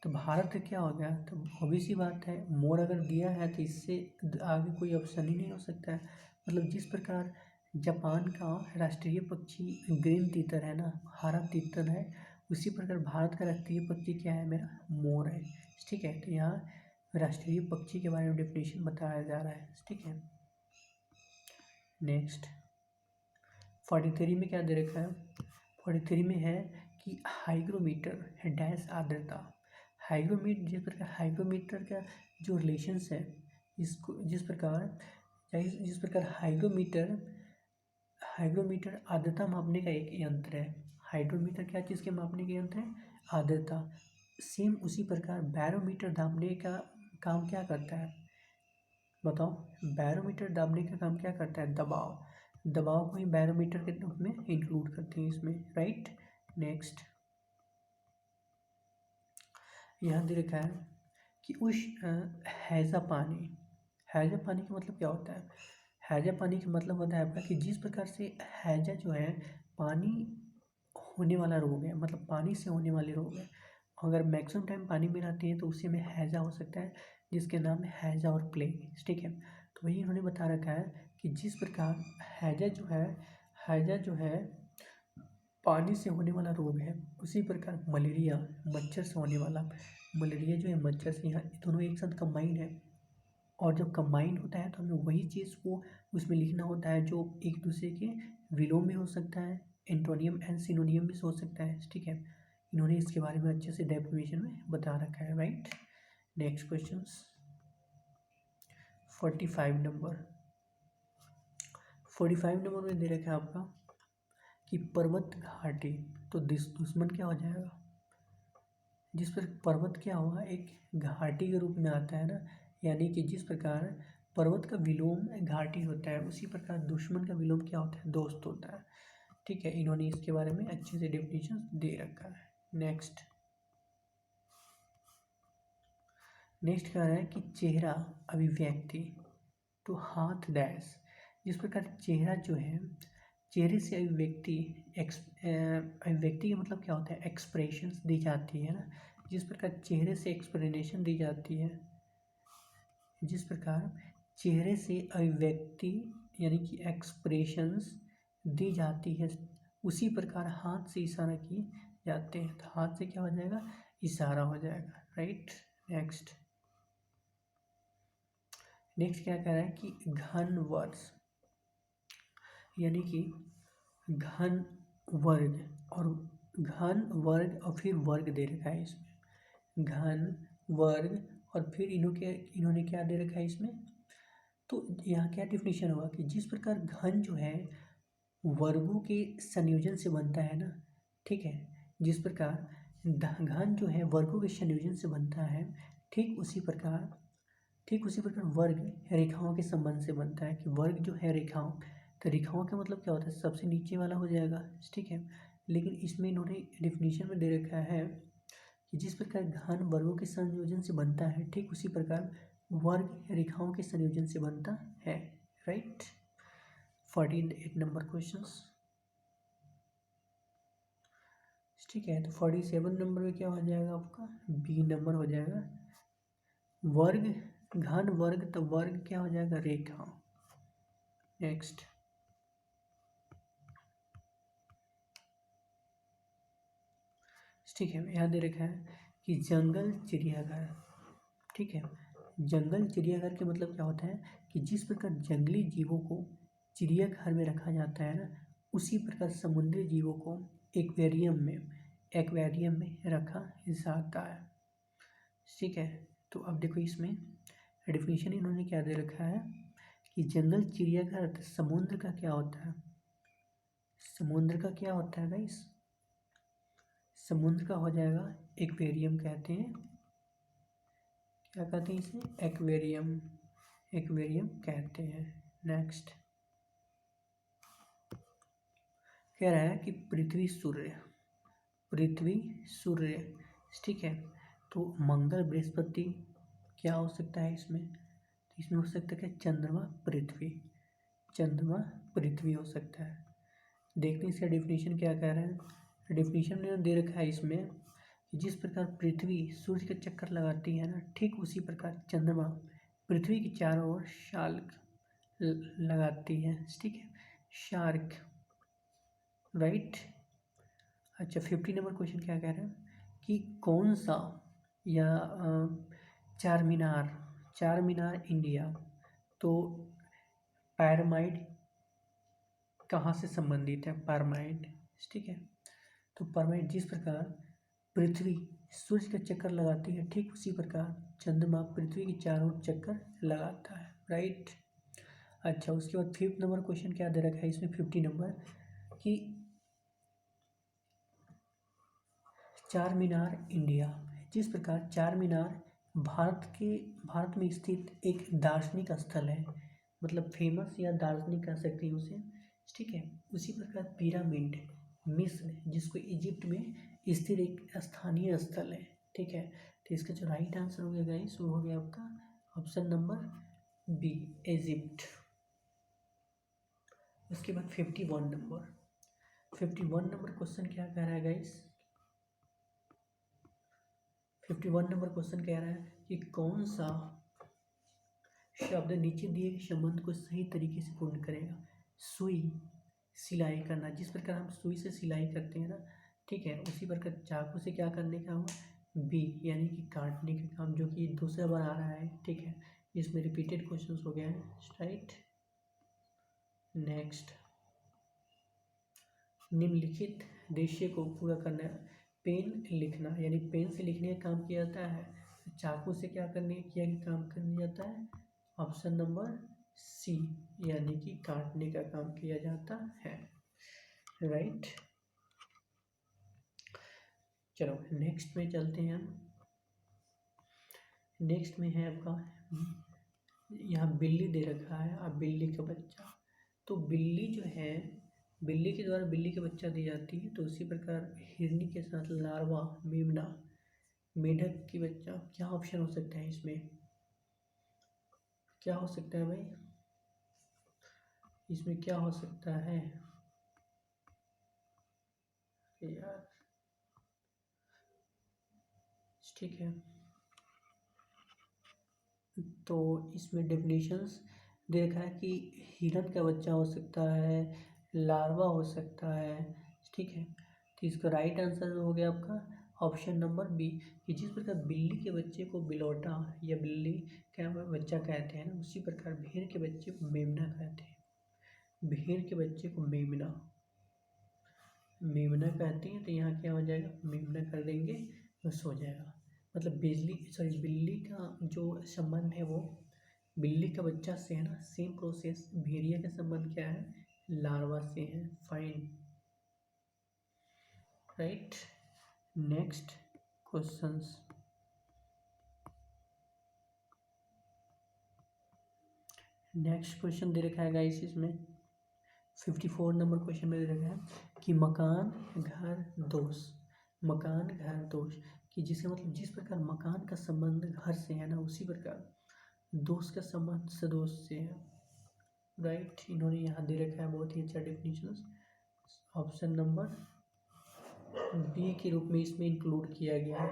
तो भारत क्या हो गया, तो obvious सी बात है, मोर अगर दिया है तो इससे आगे कोई ऑप्शन ही नहीं हो सकता है। मतलब जिस प्रकार जापान का राष्ट्रीय पक्षी ग्रीन तीतर है ना, हरा तीतर है, उसी प्रकार भारत का राष्ट्रीय पक्षी क्या है, मेरा मोर है, ठीक है। तो यहाँ राष्ट्रीय पक्षी के बारे में डेफिनेशन बताया जा रहा है, ठीक है। नेक्स्ट 43 में क्या दे रखा है, 43 में है कि हाइग्रोमीटर है डैश आर्द्रता। हाइग्रोमीटर, जिस प्रकार हाइग्रोमीटर का जो रिलेशंस है, इसको जिस प्रकार हाइग्रोमीटर आर्द्रता मापने का एक यंत्र है। हाइग्रोमीटर क्या चीज़ के मापने का यंत्र है, आर्द्रता। सेम उसी प्रकार बैरोमीटर दाबने का काम क्या करता है, बताओ। बैरोमीटर दाबने का काम क्या करता है, दबाव को ही बैरोमीटर के रूप में इंक्लूड करते हैं इसमें, राइट। नेक्स्ट यहाँ दे रखा है कि हैजा पानी, हैजा पानी का मतलब क्या होता है। हैजा पानी का मतलब होता है आपका कि जिस प्रकार से हैजा जो है पानी होने वाला रोग है, मतलब पानी से होने वाले रोग है। अगर मैक्सिमम टाइम पानी में रहती है तो उसी में हैजा हो सकता है, जिसके नाम है हैजा और प्लेग, ठीक है। तो वही इन्होंने बता रखा है कि जिस प्रकार हैजा जो है पानी से होने वाला रोग है, उसी प्रकार मलेरिया मच्छर से होने वाला, मलेरिया जो है मच्छर से, यहाँ दोनों एक साथ कंबाइंड है। और जब कंबाइंड होता है तो हमें वही चीज़ को उसमें लिखना होता है जो एक दूसरे के विलोम में हो सकता है, एंटोनियम एंड सिनोनियम में हो सकता है, ठीक है। इन्होंने इसके बारे में अच्छे से डेफिनेशन में बता रखा है, राइट। नेक्स्ट क्वेश्चन 45 नंबर में दे रखा है आपका कि पर्वत घाटी, तो दुश्मन क्या हो जाएगा, जिस पर पर्वत क्या होगा, एक घाटी के रूप में आता है ना, यानी कि जिस प्रकार पर्वत का विलोम घाटी होता है, उसी प्रकार दुश्मन का विलोम क्या होता है, दोस्त होता है, ठीक है। इन्होंने इसके बारे में अच्छे से डेफिनेशन दे रखा है। नेक्स्ट कह रहा है कि चेहरा अभिव्यक्ति, तो हाथ डैश, जिस प्रकार चेहरा जो है, चेहरे से अभिव्यक्ति अभिव्यक्ति का मतलब क्या होता है, एक्सप्रेशंस दी जाती है ना, जिस प्रकार चेहरे से एक्सप्लेनेशन दी जाती है, जिस प्रकार चेहरे से अभिव्यक्ति यानी कि एक्सप्रेशंस दी जाती है, उसी प्रकार हाथ से इशारा किए जाते हैं, तो हाथ से क्या हो जाएगा, इशारा हो जाएगा, राइट। नेक्स्ट क्या कह रहा है कि घन वर्ष, यानी कि घन वर्ग और फिर वर्ग दे रखा है इसमें, घन वर्ग और फिर इन्होंने क्या दे रखा है इसमें। तो यहाँ क्या डिफिनेशन हुआ कि जिस प्रकार घन जो है वर्गों के संयोजन से बनता है ना, ठीक है, जिस प्रकार घन जो है वर्गों के संयोजन से बनता है, ठीक उसी प्रकार वर्ग रेखाओं के संबंध से बनता है, कि वर्ग जो है रेखाओं, तो रेखाओं का मतलब क्या होता है, सबसे नीचे वाला हो जाएगा, ठीक है। लेकिन इसमें इन्होंने डिफिनीशन में दे रखा है कि जिस प्रकार घन वर्गों के संयोजन से बनता है, ठीक उसी प्रकार वर्ग रेखाओं के संयोजन से बनता है, राइट। 48 नंबर क्वेश्चन, ठीक है। तो 47 नंबर में क्या हो जाएगा आपका, बी नंबर हो जाएगा, वर्ग घन वर्ग, तो वर्ग क्या हो जाएगा, रेखा। नेक्स्ट ठीक है, यहाँ दे रखा है कि जंगल चिड़ियाघर, ठीक है। जंगल चिड़ियाघर के मतलब क्या होता है कि जिस प्रकार जंगली जीवों को चिड़ियाघर में रखा जाता है ना, उसी प्रकार समुद्री जीवों को एक्वेरियम में रखा जाता है, ठीक है। तो अब देखो इसमें डेफिनेशन इन्होंने क्या दे रखा है कि जंगल चिड़ियाघर समुद्र का क्या होता है, समुद्र का क्या होता है गाइस, समुद्र का हो जाएगा एक्वेरियम कहते हैं, क्या कहते हैं इसे, एक्वेरियम। एक्वेरियम कहते हैं। नेक्स्ट कह रहा है कि पृथ्वी सूर्य, ठीक है, तो मंगल बृहस्पति क्या हो सकता है इसमें? तो इसमें हो सकता है कि चंद्रमा पृथ्वी हो सकता है। देखते हैं इसका डेफिनेशन क्या कह रहा है। डेफिनेशन में दे रखा है इसमें कि जिस प्रकार पृथ्वी सूर्य का चक्कर लगाती है ना, ठीक उसी प्रकार चंद्रमा पृथ्वी के चारों ओर शाल्क लगाती है, ठीक है, शार्क, राइट। अच्छा, 50 नंबर क्वेश्चन क्या कह रहा है कि कौन सा या चार मीनार इंडिया, तो पैरामाइड कहाँ से संबंधित है? पैरामाइड, ठीक है, तो पैरामाइड जिस प्रकार पृथ्वी सूर्य का चक्कर लगाती है, ठीक उसी प्रकार चंद्रमा पृथ्वी के चारों ओर चक्कर लगाता है, राइट। अच्छा, उसके बाद 5th नंबर क्वेश्चन क्या दे रखा है इसमें 50 नंबर कि चार मीनार इंडिया, जिस प्रकार चार मीनार भारत में स्थित एक दार्शनिक स्थल है, मतलब फेमस या दार्शनिक कह सकते हैं उसे, ठीक है, उसी प्रकार पिरामिड मिस्र, जिसको इजिप्ट में स्थित एक स्थानीय स्थल है, ठीक है। तो इसका जो राइट आंसर हो गया गाइस वो हो गया आपका ऑप्शन नंबर बी, इजिप्ट। उसके बाद 51 नंबर क्वेश्चन क्या कह रहा है गाइस? 51 नंबर क्वेश्चन कह रहा है कि कौन सा शब्द नीचे दिए गए संबंध को सही तरीके से पूर्ण करेगा? सुई, सिलाई करना, जिस प्रकार हम सुई से सिलाई करते हैं ना, ठीक है, उसी प्रकार चाकू से क्या करने का हुआ? बी, यानी कि काटने का काम, जो कि दूसरा बार आ रहा है, ठीक है, इसमें रिपीटेड क्वेश्चन हो गया है, राइट। नेक्स्ट, निम्नलिखित दृश्य को पूरा करना है। पेन लिखना, यानी पेन से लिखने का काम किया जाता है, चाकू से क्या करने किया काम करने जाता है? ऑप्शन नंबर सी, यानी कि काटने का काम किया जाता है, राइट। चलो नेक्स्ट में चलते हैं हम। नेक्स्ट में है आपका, यहाँ बिल्ली दे रखा है, अब बिल्ली का बच्चा, तो बिल्ली जो है, बिल्ली के द्वारा बिल्ली का बच्चा दी जाती है, तो उसी प्रकार हिरनी के साथ लार्वा, मेमना, मेढक की बच्चा, क्या ऑप्शन हो सकता है इसमें? क्या हो सकता है भाई इसमें? क्या हो सकता है यार? ठीक है, तो इसमें डेफिनेशंस दे रखा है कि हिरन का बच्चा हो सकता है, लार्वा हो सकता है, ठीक है। तो इसका राइट आंसर हो गया आपका ऑप्शन नंबर बी, कि जिस प्रकार बिल्ली के बच्चे को बिलौटा या बिल्ली का बच्चा कहते हैं ना, उसी प्रकार भेड़ के बच्चे को मेमना कहते हैं, भेड़ के बच्चे को मेमना कहते हैं। तो यहाँ क्या हो जाएगा? मेमना कर देंगे, बस हो जाएगा। मतलब बिल्ली का जो संबंध है वो बिल्ली का बच्चा से है ना, सेम प्रोसेस भेड़िया का संबंध क्या है? लार्वा से है, fine, right. Next questions, next question दे रखा है गाइस इसमें 54 नंबर क्वेश्चन में दे रखा है कि मकान घर दोष, कि जिसका मतलब जिस प्रकार मकान का संबंध घर से है ना, उसी प्रकार दोष का संबंध सदोष से है, राइट। इन्होंने यहाँ दे रखा है बहुत ही अच्छा डेफिनेशन, ऑप्शन नंबर बी के रूप में इसमें इंक्लूड किया गया है।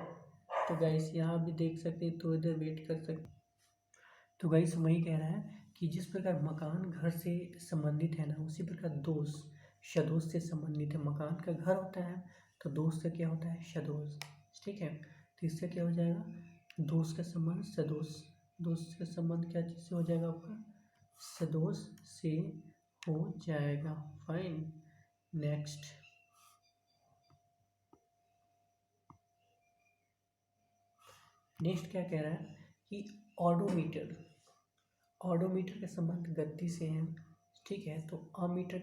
तो गाइस यहाँ भी देख सकते हैं, थोड़ी देर वेट कर सकते। तो गाइस वही कह रहा है कि जिस प्रकार मकान घर से संबंधित है ना, उसी प्रकार दोष सदोष से संबंधित है। मकान का घर होता है तो दोष का क्या होता है? सदोष, ठीक है। तो इससे क्या हो जाएगा? दोष का संबंध सदोष, दोष का संबंध क्या चीज़ से हो जाएगा आपका? सदोष से हो जाएगा, फाइन। नेक्स्ट, क्या कह रहा है कि ऑडोमीटर का संबंध गति से है, ठीक है। तो अमीटर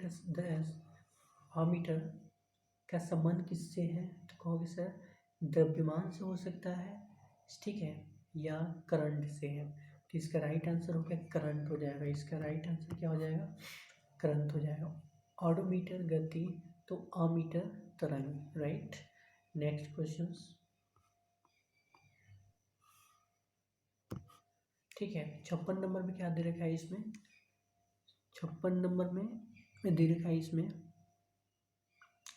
का संबंध किससे है? तो कहोगे सर द्रव्यमान से हो सकता है, ठीक है, या करंट से है। तो तो इसका राइट आंसर हो गया करंट हो जाएगा। इसका राइट आंसर क्या हो जाएगा? करंट हो जाएगा। ऑडोमीटर गति तो अमीटर तरंग, राइट। नेक्स्ट क्वेश्चन, ठीक है। 56 नंबर में क्या दे रखा है इसमें? 56 नंबर में दे रखा है इसमें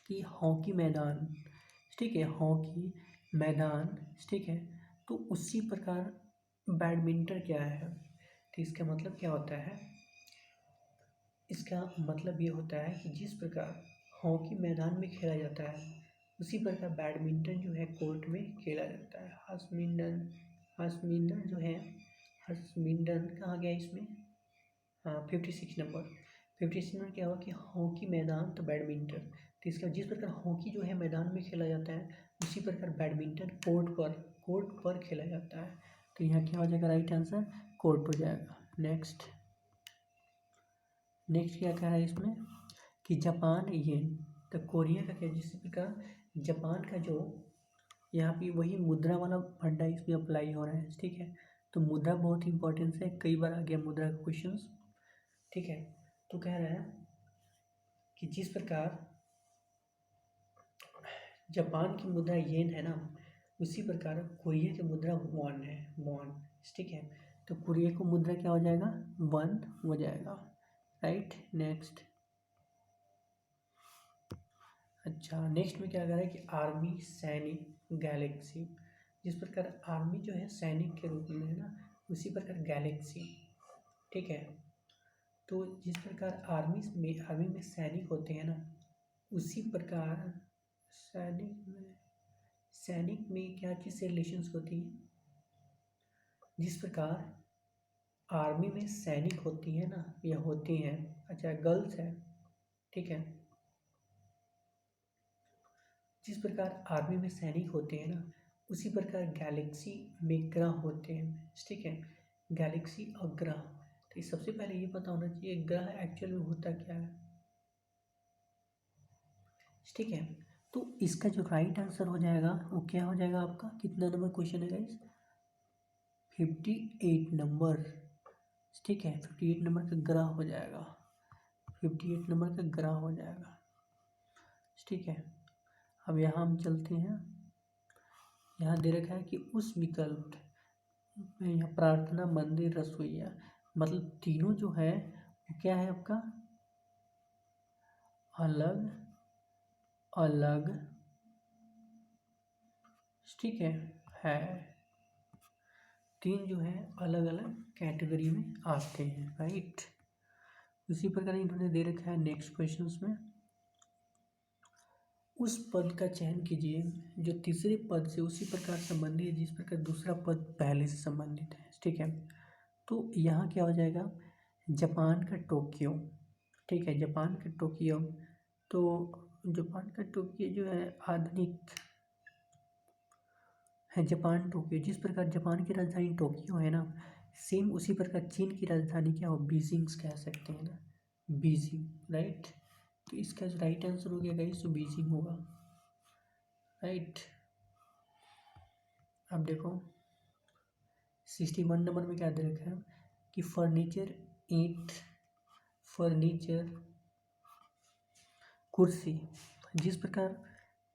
कि हॉकी मैदान, ठीक है, हॉकी मैदान, ठीक है। तो उसी प्रकार बैडमिंटन क्या है? तो इसका मतलब क्या होता है? इसका मतलब ये होता है कि जिस प्रकार हॉकी मैदान में खेला जाता है उसी प्रकार बैडमिंटन जो है कोर्ट में खेला जाता है। हर्षमिंडन, हर्षमिंडन जो है, हर्षमिंडन कहाँ गया इसमें? हाँ, 56 नंबर। 56 नंबर क्या हुआ कि हॉकी मैदान तो बैडमिंटन, तो इसका जिस प्रकार हॉकी जो है मैदान में खेला जाता है उसी प्रकार बैडमिंटन कोर्ट पर खेला जाता है। तो यहाँ क्या हो जाएगा? राइट आंसर कोर्ट हो जाएगा। नेक्स्ट क्या कह रहा है इसमें कि जापान येन, तो कोरिया का क्या, जिस प्रकार जापान का जो यहाँ पे वही मुद्रा वाला फंडा इसमें अप्लाई हो रहा है, ठीक है। तो मुद्रा बहुत इंपॉर्टेंस है, कई बार आ गया मुद्रा का क्वेश्चन, ठीक है। तो कह रहा है कि जिस प्रकार जापान की मुद्रा येन है ना उसी प्रकार कोरिया की मुद्रा वॉन है, वॉन, ठीक है। तो कोरिया को मुद्रा क्या हो जाएगा? वन हो जाएगा, राइट। नेक्स्ट, अच्छा, नेक्स्ट में क्या कह रहा है कि आर्मी सैनिक गैलेक्सी, जिस प्रकार आर्मी जो है सैनिक के रूप में है ना उसी प्रकार गैलेक्सी, ठीक है। तो जिस प्रकार आर्मी में सैनिक होते हैं ना उसी प्रकार सैनिक में क्या चीज़ से रिलेशंस होती है? जिस प्रकार आर्मी में सैनिक होती है ना या होती हैं, अच्छा गर्ल्स है, ठीक है। जिस प्रकार आर्मी में सैनिक होते हैं ना उसी प्रकार गैलेक्सी में ग्रह होते हैं, ठीक है। गैलेक्सी और ग्रह, तो सबसे पहले ये पता होना चाहिए ग्रह एक्चुअल में होता क्या है, ठीक है। तो इसका जो राइट आंसर हो जाएगा वो क्या हो जाएगा आपका? कितना नंबर क्वेश्चन है गाइस? 58 नंबर, ठीक है। 58 नंबर का ग्रह हो जाएगा, 58 नंबर का ग्रह हो जाएगा, ठीक है। अब यहाँ हम चलते हैं, यहाँ दे रखा है कि उस विकल्प में यहाँ प्रार्थना मंदिर रसोईया, मतलब तीनों जो है वो क्या है आपका? अलग अलग, ठीक है। तीन जो है अलग अलग कैटेगरी में आते हैं, राइट। उसी प्रकार इन्होंने दे रखा है नेक्स्ट क्वेश्चंस में, उस पद का चयन कीजिए जो तीसरे पद से उसी प्रकार संबंधित है जिस प्रकार दूसरा पद पहले से संबंधित है, ठीक है। तो यहाँ क्या हो जाएगा? जापान का टोक्यो, ठीक है, जापान का टोक्यो। तो जापान का टोक्यो जो है आधुनिक है, जापान टोक्यो, जिस प्रकार जापान की राजधानी टोक्यो है ना सेम उसी प्रकार चीन की राजधानी क्या हो? बीजिंग कह सकते हैं ना, बीजिंग, राइट। तो इसका जो राइट आंसर हो गया गाइस तो बीजिंग होगा, राइट। अब देखो 61 नंबर में क्या दे रखा है कि फर्नीचर ईंट, फर्नीचर कुर्सी, जिस प्रकार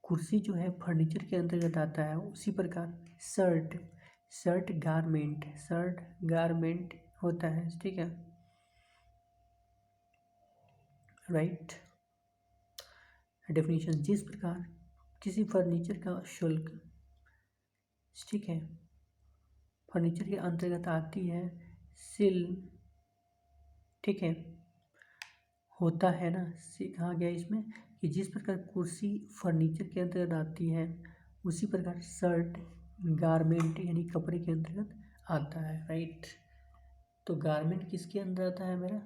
कुर्सी जो है फर्नीचर के अंतर्गत आता है उसी प्रकार शर्ट गारमेंट होता है, ठीक है, राइट। डेफिनेशन, जिस प्रकार किसी फर्नीचर का शुल्क, ठीक है, फर्नीचर के अंतर्गत आती है सिल, ठीक है, होता है ना, कहा गया इसमें कि जिस प्रकार कुर्सी फर्नीचर के अंतर्गत आती है उसी प्रकार शर्ट गारमेंट यानी कपड़े के अंतर्गत आता है, राइट। तो गारमेंट किसके अंदर आता है मेरा?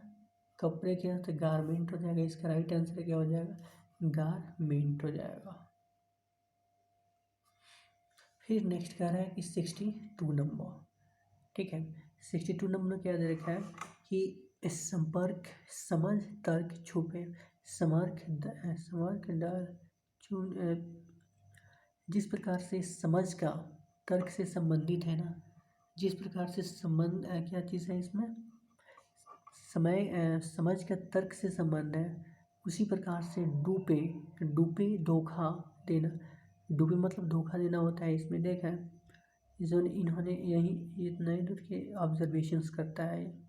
कपड़े के अंदर, गारमेंट हो जाएगा। इसका राइट आंसर क्या हो जाएगा? गारमेंट हो जाएगा। फिर नेक्स्ट कह रहा है कि 62 नंबर, ठीक है। 62 नंबर में क्या दे रखा है कि संपर्क समझ तर्क छुपे समर्क डर चुन, जिस प्रकार से समझ का तर्क से संबंधित है ना जिस प्रकार से संबंध क्या चीज़ है इसमें, समझ का तर्क से संबंध है, उसी प्रकार से डूपे, डूपे धोखा देना, डूबे मतलब धोखा देना होता है इसमें। देखा है इन्होंने यही इतना इधर के ऑब्जर्वेशंस करता है।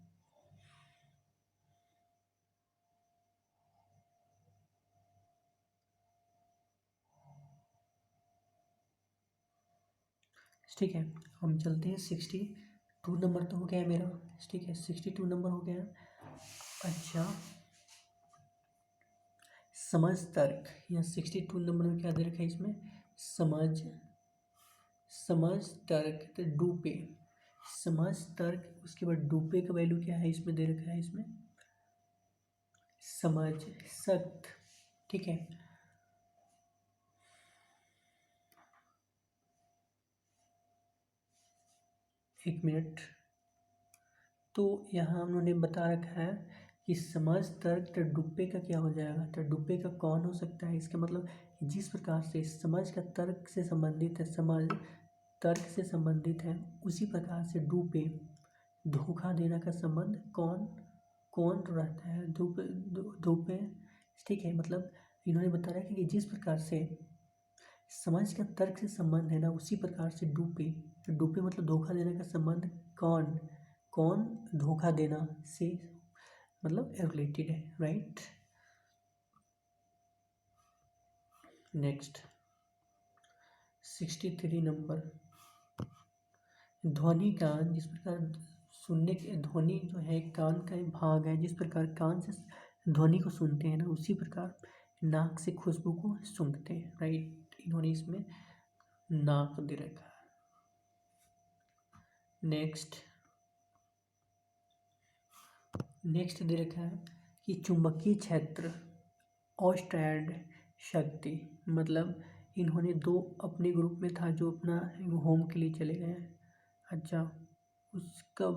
ठीक है, हम चलते हैं 62 नंबर तो हो गया है मेरा। ठीक है, 62 नंबर हो गया। अच्छा, समझ तर्क या 62 नंबर में क्या दे रखा है इसमें, समझ तर्क तो डूपे, समझ तर्क, उसके बाद डूपे का वैल्यू क्या है इसमें दे रखा है इसमें, समझ सख्त। ठीक है, एक मिनट। तो यहाँ उन्होंने बता रखा है कि समझ तर्क तर्डुप्पे का क्या हो जाएगा, तर्डुप्पे का कौन हो सकता है, इसका मतलब जिस प्रकार से समझ का तर्क से संबंधित है, समझ तर्क से संबंधित है, उसी प्रकार से डूपे धोखा देना का संबंध कौन कौन रहता है, धूपे। ठीक है, मतलब इन्होंने बता रहा है कि जिस प्रकार से समझ का तर्क से संबंध है ना, उसी प्रकार से डूपे, डूपे मतलब धोखा देने का संबंध कौन कौन धोखा देना से मतलब रिलेटेड है, राइट। नेक्स्ट 63 नंबर, ध्वनि कान, जिस प्रकार सुनने के ध्वनि जो है कान का एक भाग है, जिस प्रकार कान से ध्वनि को सुनते हैं ना, उसी प्रकार नाक से खुशबू को सूंघते हैं, राइट। इन्होंने इसमें नाक दे रखा है। नेक्स्ट दे रखा है कि चुंबकीय क्षेत्र ऑस्ट्रैड शक्ति, मतलब इन्होंने दो अपने ग्रुप में था जो अपना होम के लिए चले गए हैं। अच्छा, उसका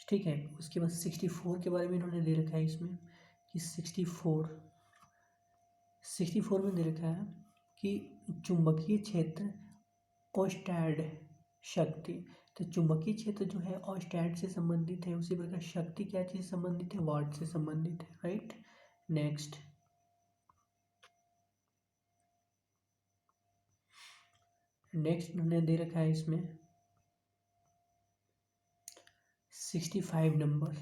ठीक है, उसके बाद 64 के बारे में इन्होंने दे रखा है इसमें कि 64 में दे रखा है कि चुंबकीय क्षेत्र ऑस्टैड शक्ति। तो चुंबकीय क्षेत्र जो है ऑस्टैड से संबंधित है, उसी प्रकार शक्ति क्या चीज़ से संबंधित है, वाट से संबंधित है, राइट। नेक्स्ट उन्होंने दे रखा है इसमें 65 नंबर,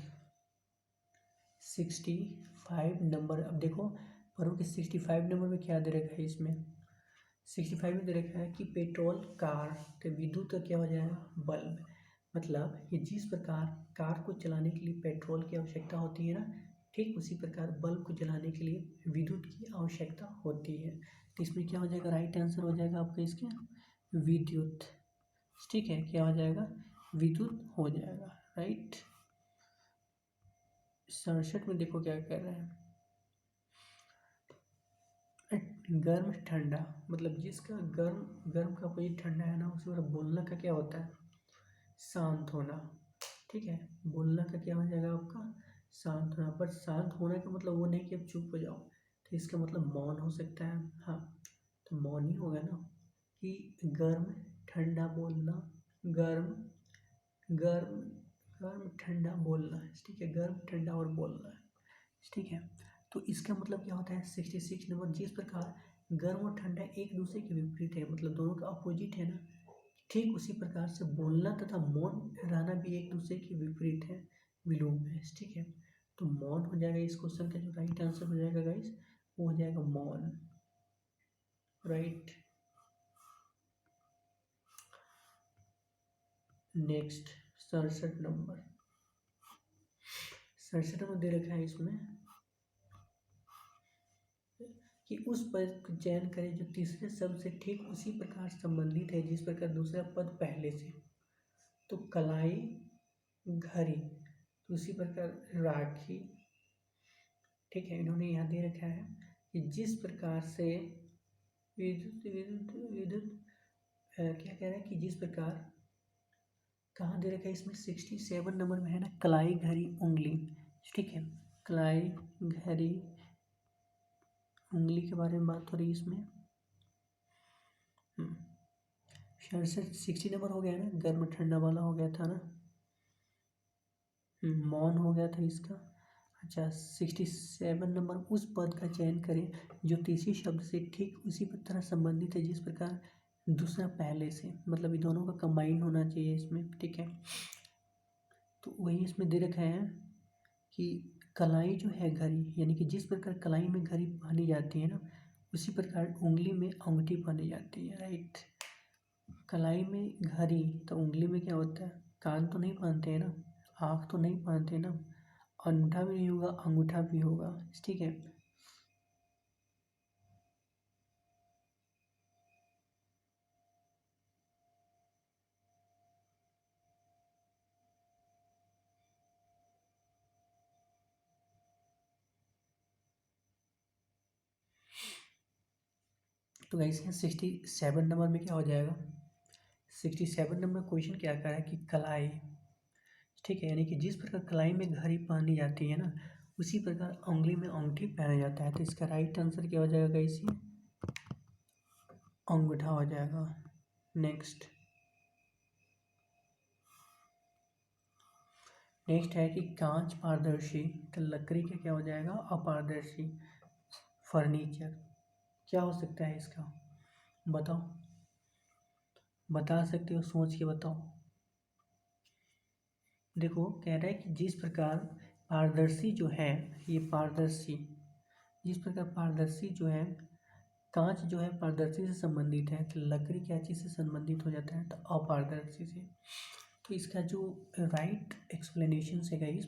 65 नंबर। अब देखो पढ़ो कि 65 नंबर में क्या दे रखा है इसमें, 65 में दे रखा है कि पेट्रोल कार, तो विद्युत का क्या हो जाएगा, बल्ब। मतलब ये जिस प्रकार कार को चलाने के लिए पेट्रोल की आवश्यकता होती है ना, ठीक उसी प्रकार बल्ब को जलाने के लिए विद्युत की आवश्यकता होती है। तो इसमें क्या हो जाएगा, राइट आंसर हो जाएगा आपका इसके विद्युत। ठीक है, क्या हो जाएगा, विद्युत हो जाएगा, राइट। 67 में देखो क्या कह रहे हैं, गर्म ठंडा, मतलब जिसका गर्म गर्म का कोई ठंडा है ना, उसी पर बोलना का क्या होता है, शांत होना। ठीक है, बोलना का क्या हो जाएगा आपका, शांत होना। पर शांत होने का मतलब वो नहीं कि अब चुप हो जाओ, तो इसका मतलब मौन हो सकता है। हाँ, तो मौन ही होगा ना, कि गर्म ठंडा बोलना, गर्म गर्म गर्म ठंडा बोलना है। ठीक है, गर्म ठंडा और बोलना है। ठीक है, तो इसका मतलब क्या होता है 66 नंबर, जिस प्रकार गर्म और ठंडा एक दूसरे के विपरीत है, मतलब दोनों का अपोजिट है ना, ठीक उसी प्रकार से बोलना तथा मौन रहना भी एक दूसरे के विपरीत है, विलोम है। ठीक है, तो मौन हो जाएगा इस क्वेश्चन का जो राइट आंसर हो जाएगा गाइस, वो हो जाएगा मौन, राइट। नेक्स्ट 67 नंबर, 67 नंबर दे रखा है इसमें कि उस पद का चयन करें जो तीसरे शब्द से ठीक उसी प्रकार संबंधित है जिस प्रकार दूसरा पद पहले से। तो कलाई, घड़ी, तो उसी प्रकार राखी। ठीक है, इन्होंने यहाँ दे रखा है कि जिस प्रकार से विद्युत विद्युत विद्युत क्या कह रहा है कि जिस प्रकार कहाँ दे रखा है इसमें 67 नंबर में है ना, कलाई घड़ी उंगली, ठीक है, कलाई घड़ी उंगली के बारे में बात हो रही है इसमें। शायद से 60 नंबर हो गया है ना, गर्म ठंडा वाला हो गया था ना। मौन हो गया था इसका। अच्छा, 67 नंबर, उस पद का चयन करें जो तीसरी शब्द से ठीक उसी तरह संबंधित है जिस प्रकार दूसरा पहले से, मतलब ये दोनों का कंबाइन होना चाहिए इसमें, ठीक है। तो वही इसमें दे रखा है कि कलाई जो है घड़ी, यानी कि जिस प्रकार कलाई में घड़ी पहनी जाती है ना, उसी प्रकार उंगली में अंगूठी पहनी जाती है, राइट। कलाई में घड़ी तो उंगली में क्या होता है, कान तो नहीं पहनते हैं ना, आँख तो नहीं पहनते ना, अंगूठा भी नहीं होगा, अंगूठा भी होगा, ठीक है। तो गाइस 67 नंबर में क्या हो जाएगा, 67 नंबर क्वेश्चन क्या कर रहा है कि कलाई, ठीक है, यानी कि जिस प्रकार कलाई में घड़ी पहनी जाती है ना, उसी प्रकार उंगली में अंगूठी पहना जाता है। तो इसका राइट आंसर क्या हो जाएगा गाइस, ये अंगूठा हो जाएगा। नेक्स्ट नेक्स्ट है कि कांच पारदर्शी, तो लकड़ी का क्या हो जाएगा, अपारदर्शी। फर्नीचर, क्या हो सकता है इसका, बताओ, बता सकते हो, सोच के बताओ। देखो कह रहा है कि जिस प्रकार पारदर्शी जो है, ये पारदर्शी, जिस प्रकार पारदर्शी जो है, कांच जो है पारदर्शी से संबंधित है, तो लकड़ी क्या चीज़ से संबंधित हो जाता है, तो अपारदर्शी से। तो इसका जो राइट एक्सप्लेनेशन है गाइस,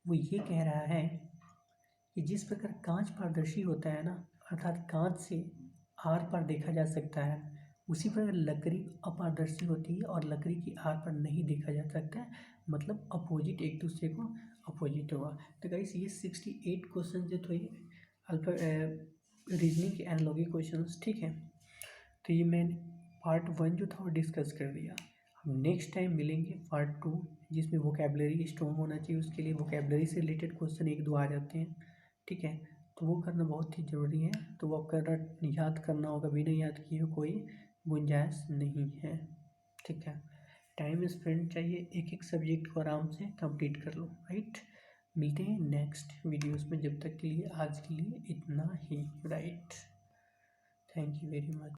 वो ये कह रहा है कि जिस प्रकार कांच पारदर्शी होता है ना, अर्थात कांच से आर पार देखा जा सकता है, उसी प्रकार लकड़ी अपारदर्शी होती है और लकड़ी की आर पार नहीं देखा जा सकता है, मतलब अपोजिट, एक दूसरे को अपोजिट होगा। तो गाइस ये 68 क्वेश्चन जो थे अल्फा रीजनिंग के एनालॉजी क्वेश्चंस, ठीक है। तो ये मैंने पार्ट 1 जो था वो डिस्कस कर दिया। हम नेक्स्ट टाइम मिलेंगे पार्ट 2, जिसमें वोकेबलरी स्ट्रॉन्ग होना चाहिए, उसके लिए वोकेबलरी से रिलेटेड क्वेश्चन 1-2 आ जाते हैं, ठीक है। तो वो करना बहुत ही ज़रूरी है, तो वो करना, याद करना होगा, बिना याद किए कोई गुंजाइश नहीं है, ठीक है। टाइम स्पेंड चाहिए, एक एक सब्जेक्ट को आराम से कंप्लीट कर लो, राइट। मिलते हैं नेक्स्ट वीडियोस में, जब तक के लिए आज के लिए इतना ही, right. Thank you very much.